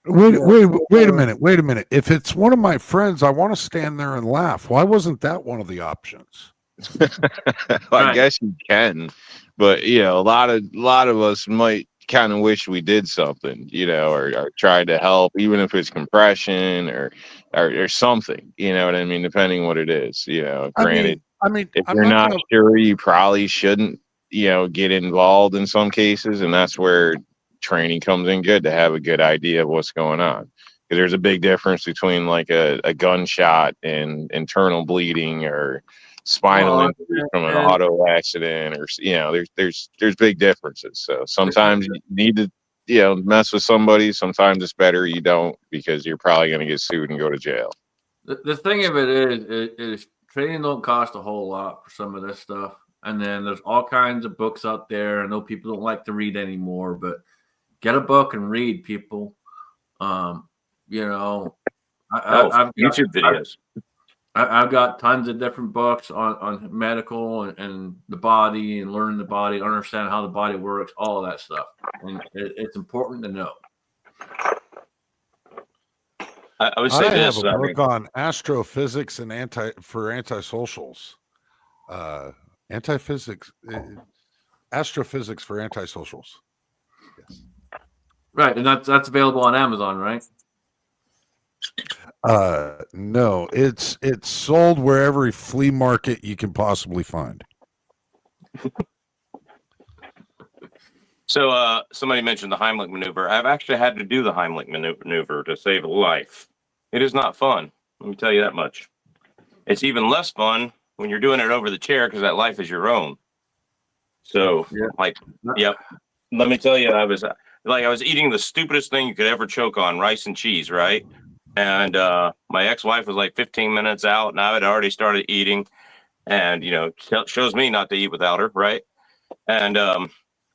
Speaker 2: Wait,
Speaker 6: You are
Speaker 2: wait, wait a
Speaker 6: over-
Speaker 2: minute. Wait a minute. If it's one of my friends, I want to stand there and laugh. Why wasn't that one of the options?
Speaker 5: I
Speaker 1: Right.
Speaker 5: guess you can, but a lot of us might kind of wish we did something, or try to help, even if it's compression or something. You know what I mean? Depending what it is. Granted, if
Speaker 2: I'm
Speaker 5: you're
Speaker 2: not
Speaker 5: not
Speaker 2: gonna.
Speaker 5: sure, you probably shouldn't, get involved in some cases, and that's where training comes in good to have a good idea of what's going on. Because there's a big difference between like a gunshot and internal bleeding or spinal
Speaker 1: Well,
Speaker 5: injury from an
Speaker 1: and
Speaker 5: auto accident, or there's big differences. So sometimes you need to mess with somebody. Sometimes it's better you don't, because you're probably going to get sued and go to jail.
Speaker 1: the thing of it is training don't cost a whole lot for some of this stuff. And then there's all kinds of books out there. I know people don't like to read anymore, but get a book and read, people. You know,
Speaker 8: YouTube videos.
Speaker 1: I've got tons of different books on medical and the body and learning the body, understand how the body works, all of that stuff. And it's important to know.
Speaker 8: I would
Speaker 2: I
Speaker 8: say
Speaker 2: have
Speaker 8: this.
Speaker 2: a book on astrophysics and antisocials. Antiphysics, astrophysics for antisocials. Yes.
Speaker 1: Right, and that's available on Amazon, right?
Speaker 2: No, it's sold wherever a flea market you can possibly find.
Speaker 8: So somebody mentioned the Heimlich maneuver. I've actually had to do the Heimlich maneuver to save a life. It is not fun. Let me tell you that much. It's even less fun when you're doing it over the chair, because that life is your own. So, yep. Let me tell you, I was eating the stupidest thing you could ever choke on, rice and cheese, right? And my ex-wife was like 15 minutes out, and I had already started eating. And shows me not to eat without her, right? And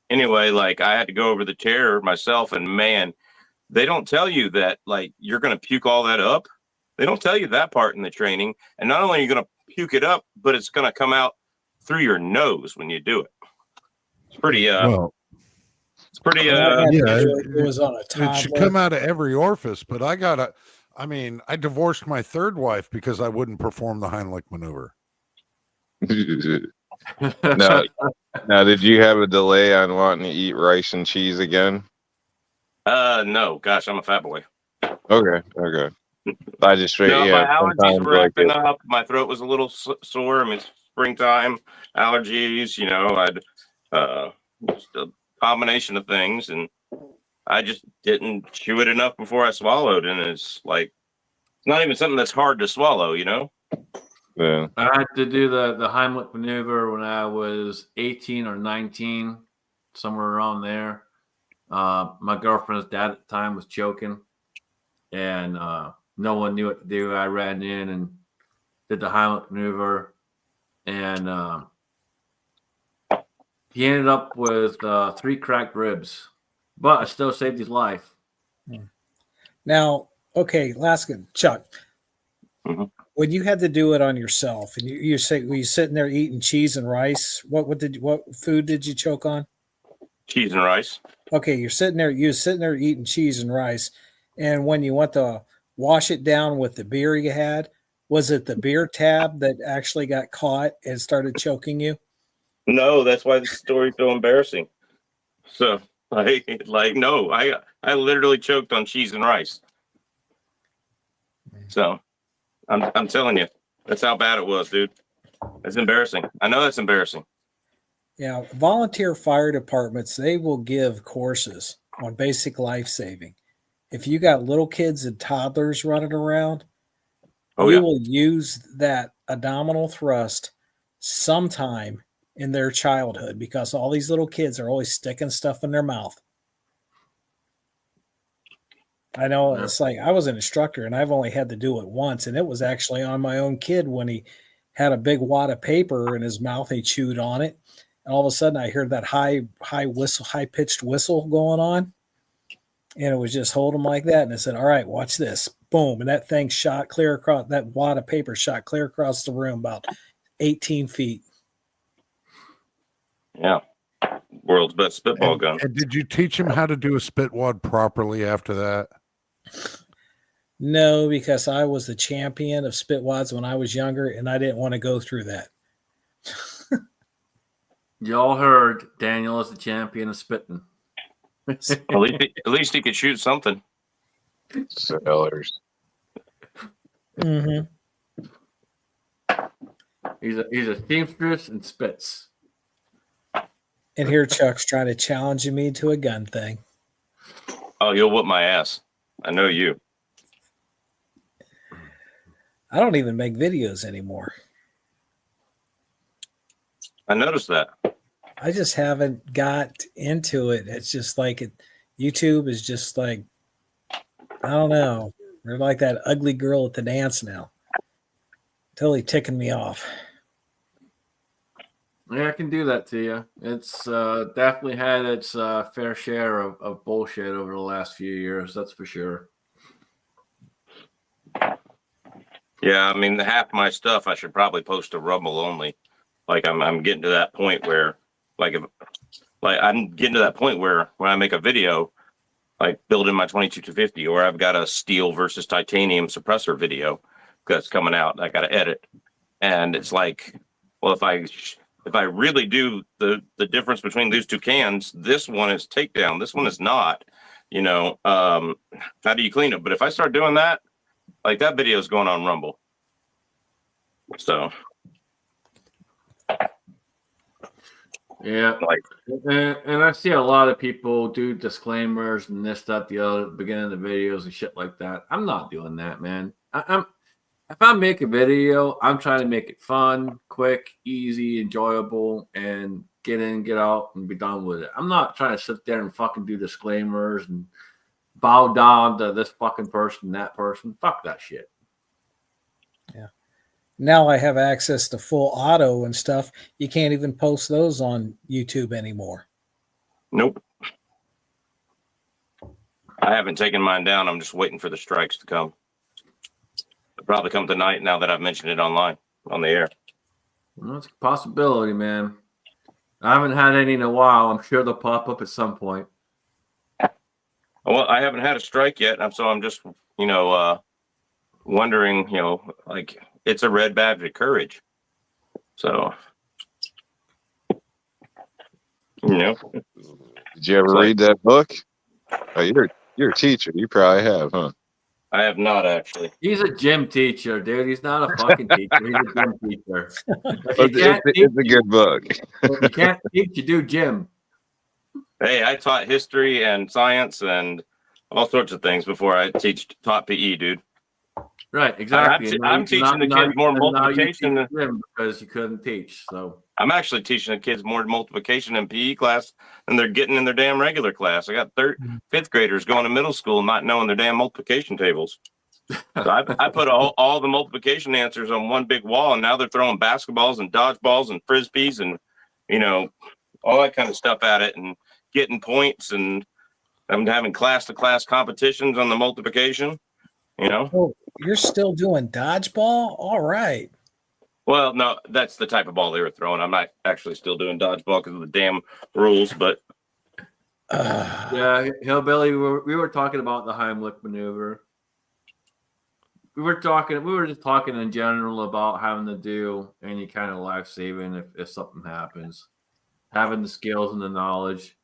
Speaker 8: anyway, like, I had to go over the chair myself, and man, they don't tell you that, like, you're going to puke all that up. They don't tell you that part in the training. And not only are you going to puke it up, but it's going to come out through your nose when you do it. It's pretty, it's pretty,
Speaker 2: yeah,
Speaker 6: it was on a
Speaker 2: it should
Speaker 6: toddler.
Speaker 2: come out of every orifice. But I divorced my third wife because I wouldn't perform the Heimlich maneuver.
Speaker 5: Now, did you have a delay on wanting to eat rice and cheese again?
Speaker 8: no, gosh, I'm a fat boy.
Speaker 5: Okay. I just
Speaker 8: No, my allergies
Speaker 5: sometimes
Speaker 8: were acting up. My throat was a little sore. I mean, it's springtime, allergies. I'd just a combination of things, and I just didn't chew it enough before I swallowed. And it's like, it's not even something that's hard to swallow.
Speaker 5: Yeah.
Speaker 1: I had to do the Heimlich maneuver when I was 18 or 19, somewhere around there. My girlfriend's dad at the time was choking, and no one knew what to do. I ran in and did the Heimlich maneuver, and he ended up with 3 cracked ribs, but I still saved his life.
Speaker 6: Now, okay, last good, Chuck.
Speaker 8: Mhm.
Speaker 6: When you had to do it on yourself, and you say, were you sitting there eating cheese and rice? What food did you choke on?
Speaker 8: Cheese and rice.
Speaker 6: Okay, you were sitting there eating cheese and rice, and when you went to wash it down with the beer you had, was it the beer tab that actually got caught and started choking you?
Speaker 8: No, that's why the story's so embarrassing. So, no, I literally choked on cheese and rice. So, I'm telling you, that's how bad it was, dude. That's embarrassing. I know that's embarrassing.
Speaker 6: Yeah, volunteer fire departments, they will give courses on basic life saving. If you got little kids and toddlers running around,
Speaker 8: Oh
Speaker 6: they
Speaker 8: yeah.
Speaker 6: will use that abdominal thrust sometime in their childhood because all these little kids are always sticking stuff in their mouth. I know it's like I was an instructor and I've only had to do it once, and it was actually on my own kid when he had a big wad of paper in his mouth. He chewed on it, and all of a sudden I heard that high pitched whistle going on, and it was just hold him like that. And I said, "All right, watch this." Boom, and that thing shot clear across that wad of paper, shot clear across the room about 18 feet.
Speaker 8: Yeah. World's best spitball gun.
Speaker 2: And did you teach him how to do a spit wad properly after that?
Speaker 6: No, because I was the champion of spit wads when I was younger, and I didn't want to go through that.
Speaker 1: Y'all heard Daniel is the champion of spitting.
Speaker 8: At least he could shoot something.
Speaker 5: Sellers.
Speaker 6: Mm-hmm.
Speaker 1: He's a seamstress and spits.
Speaker 6: And here Chuck's trying to challenge me to a gun thing.
Speaker 8: Oh, you'll whoop my ass. I know you.
Speaker 6: I don't even make videos anymore.
Speaker 8: I noticed that.
Speaker 6: I just haven't got into it. It's just like YouTube is just like, I don't know. We're like that ugly girl at the dance now. Totally ticking me off.
Speaker 1: Yeah, I can do that to you. It's definitely had its fair share of bullshit over the last few years. That's for sure.
Speaker 8: Yeah, I mean, half my stuff I should probably post to Rumble only. Like I'm getting to that point where, I'm getting to that point where when I make a video, like building my 22-250, or I've got a steel versus titanium suppressor video that's coming out, I got to edit, and it's like, well, if I really do the difference between these two cans, this one is takedown, this one is not. How do you clean it? But if I start doing that, like that video is going on Rumble. So.
Speaker 1: Yeah, and I see a lot of people do disclaimers and this, that, the other, at the beginning of the videos and shit like that. I'm not doing that, man. If I make a video, I'm trying to make it fun, quick, easy, enjoyable, and get in, get out, and be done with it. I'm not trying to sit there and fucking do disclaimers and bow down to this fucking person, that person. Fuck that shit.
Speaker 6: Yeah. Now I have access to full auto and stuff. You can't even post those on YouTube anymore.
Speaker 8: Nope. I haven't taken mine down. I'm just waiting for the strikes to come. They'll probably come tonight now that I've mentioned it online on the air.
Speaker 1: Well, it's a possibility, man. I haven't had any in a while. I'm sure they'll pop up at some point.
Speaker 8: Well, I haven't had a strike yet, so I'm just, wondering, like, it's a red badge of courage. So,
Speaker 5: Did you ever read that book? Oh, you're a teacher. You probably have, huh?
Speaker 8: I have not actually.
Speaker 1: He's a gym teacher, dude. He's not a fucking teacher. He's a gym teacher.
Speaker 5: It's a good book.
Speaker 1: If you can't teach, you do gym.
Speaker 8: Hey, I taught history and science and all sorts of things before I taught PE, dude.
Speaker 1: Right, exactly.
Speaker 8: I'm teaching the kids more multiplication
Speaker 1: because you couldn't teach. So
Speaker 8: I'm actually teaching the kids more multiplication in PE class than they're getting in their damn regular class. I got fifth graders going to middle school not knowing their damn multiplication tables. So I put all the multiplication answers on one big wall, and now they're throwing basketballs and dodgeballs and frisbees and all that kind of stuff at it and getting points, and I'm having class-to-class competitions on the multiplication.
Speaker 6: Oh, you're still doing dodgeball? All right.
Speaker 8: Well, no, that's the type of ball they were throwing. I'm not actually still doing dodgeball because of the damn rules, but
Speaker 1: yeah, Hillbilly, we were talking about the Heimlich maneuver. We were just talking in general about having to do any kind of life saving if something happens, having the skills and the knowledge.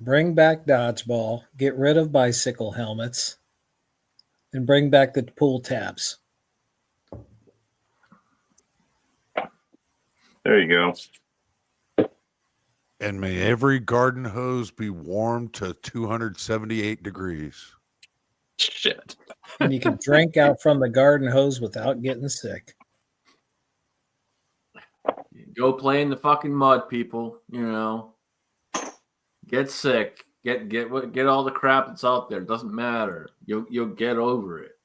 Speaker 6: Bring back dodgeball, get rid of bicycle helmets, and bring back the pool tabs.
Speaker 8: There you go.
Speaker 2: And may every garden hose be warmed to 278 degrees.
Speaker 8: Shit.
Speaker 6: And you can drink out from the garden hose without getting sick.
Speaker 1: Go play in the fucking mud, people. Get sick. Get all the crap that's out there. It doesn't matter. You'll get over it.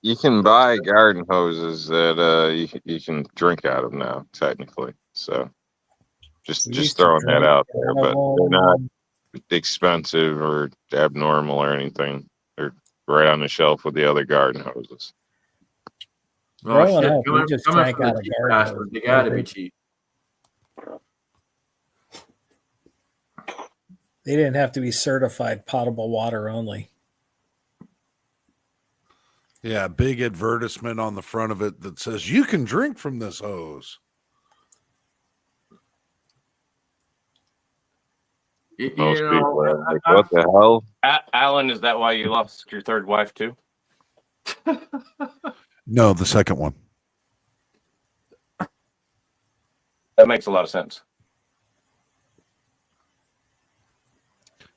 Speaker 5: You can buy garden hoses that you can drink out of now, technically. So just throwing that out there, but they're not expensive or abnormal or anything. They're right on the shelf with the other garden hoses.
Speaker 6: Growing up, we just drank out of garden hoses.
Speaker 1: They gotta be cheap.
Speaker 6: They didn't have to be certified potable water only.
Speaker 2: Yeah, big advertisement on the front of it that says you can drink from this hose.
Speaker 5: Most people are like, what the hell?
Speaker 8: Alan, is that why you lost your third wife too?
Speaker 2: No, the second one.
Speaker 8: That makes a lot of sense.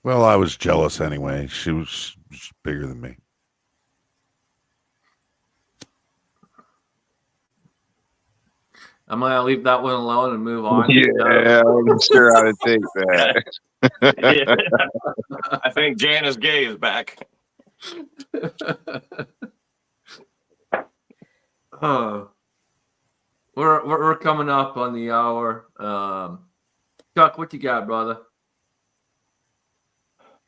Speaker 2: Well, I was jealous anyway. She was bigger than me.
Speaker 1: I'm gonna leave that one alone and move on.
Speaker 5: Yeah, I'm sure how to take that.
Speaker 8: Yeah. I think Janice Gay is back.
Speaker 1: We're coming up on the hour. Chuck, what you got, brother?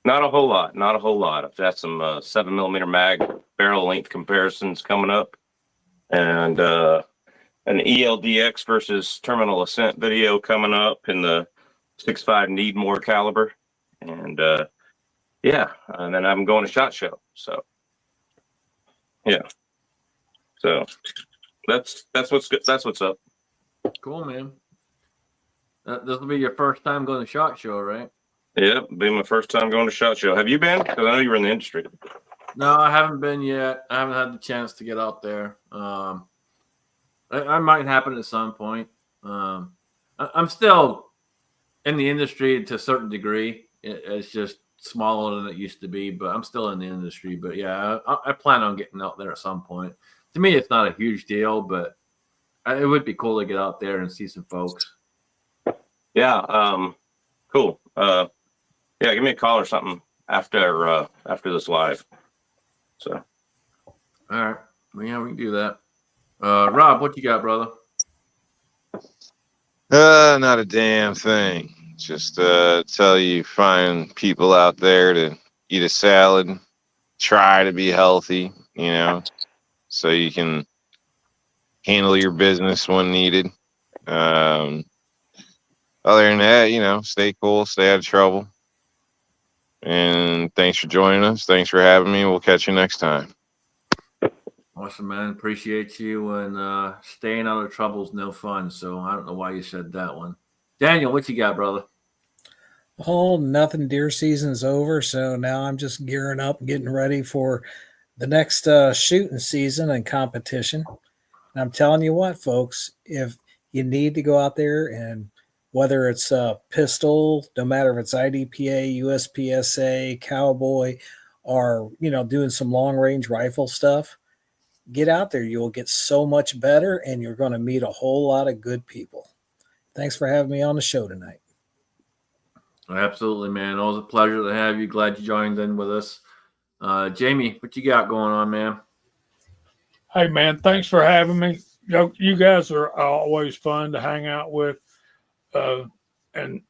Speaker 8: Not a whole lot. Not a whole lot. I've got some 7mm mag barrel length comparisons coming up, and an ELDX versus terminal ascent video coming up in the 6.5 need more caliber, and yeah, and then I'm going to SHOT Show. So yeah, so that's what's good. That's what's up.
Speaker 1: Cool, man. This will be your first time going to SHOT Show, right?
Speaker 8: Yep, be my first time going to SHOT Show. Have you been? Because I know you were in the industry.
Speaker 1: No, I haven't been yet. I haven't had the chance to get out there. I might happen at some point. I'm still in the industry to a certain degree. It's just smaller than it used to be, but I'm still in the industry. But yeah, I plan on getting out there at some point. To me, it's not a huge deal, but it would be cool to get out there and see some folks.
Speaker 8: Yeah, cool. Yeah, give me a call or something after this live. So,
Speaker 1: all right, well, yeah, we can do that. Rob, what you got, brother?
Speaker 5: Not a damn thing. Just tell you find people out there to eat a salad, try to be healthy, so you can handle your business when needed. Other than that, stay cool, stay out of trouble. And thanks for joining us. Thanks for having me. We'll catch you next time.
Speaker 1: Awesome, man. Appreciate you. And staying out of trouble is no fun. So I don't know why you said that one. Daniel, what you got, brother?
Speaker 6: Oh, nothing. Deer season's over. So now I'm just gearing up, getting ready for the next shooting season and competition. And I'm telling you what, folks, if you need to go out there and whether it's a pistol, no matter if it's IDPA, USPSA, cowboy, or, doing some long range rifle stuff, get out there. You'll get so much better and you're going to meet a whole lot of good people. Thanks for having me on the show tonight.
Speaker 1: Absolutely, man. Always a pleasure to have you. Glad you joined in with us. Jamie, what you got going on, man?
Speaker 4: Hey, man, thanks for having me. You guys are always fun to hang out with. And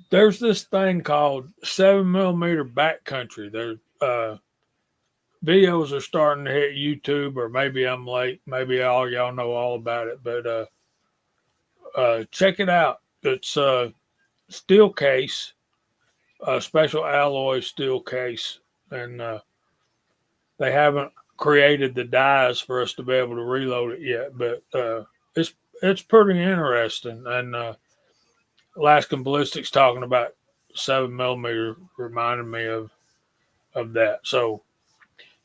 Speaker 4: there's this thing called 7mm backcountry. There's videos are starting to hit YouTube, or maybe I'm late. Maybe all y'all know all about it, but check it out. It's a steel case, a special alloy steel case, and they haven't created the dies for us to be able to reload it yet. But it's pretty interesting. And Alaskan Ballistics talking about 7mm reminded me of that. So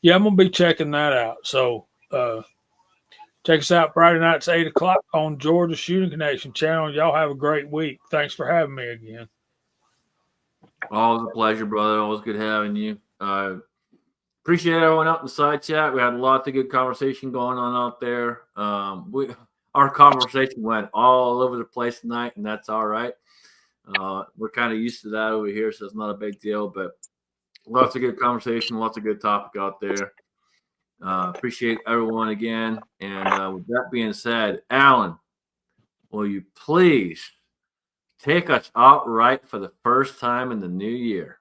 Speaker 4: yeah, I'm gonna be checking that out. So check us out Friday nights 8:00 on Georgia Shooting Connection channel. Y'all have a great week. Thanks for having me again.
Speaker 1: Always a pleasure, brother. Always good having you. appreciate everyone out in the side chat. We had a lot of good conversation going on out there. Our conversation went all over the place tonight, and that's all right. We're kind of used to that over here, so it's not a big deal. But lots of good conversation, lots of good topic out there. Appreciate everyone again. And with that being said, Alan, will you please take us out right for the first time in the new year?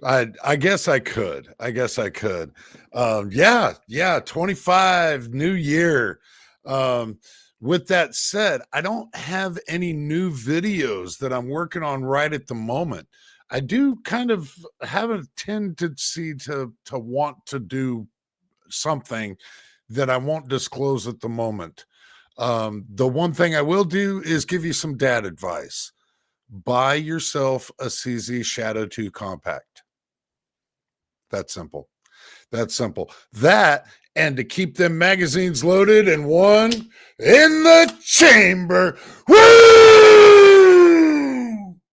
Speaker 2: I guess I could. Yeah. 25, new year. With that said, I don't have any new videos that I'm working on right at the moment. I do kind of have a tendency to want to do something that I won't disclose at the moment. The one thing I will do is give you some dad advice. Buy yourself a CZ Shadow 2 Compact. That's simple. That, and to keep them magazines loaded and one in the chamber. Woo!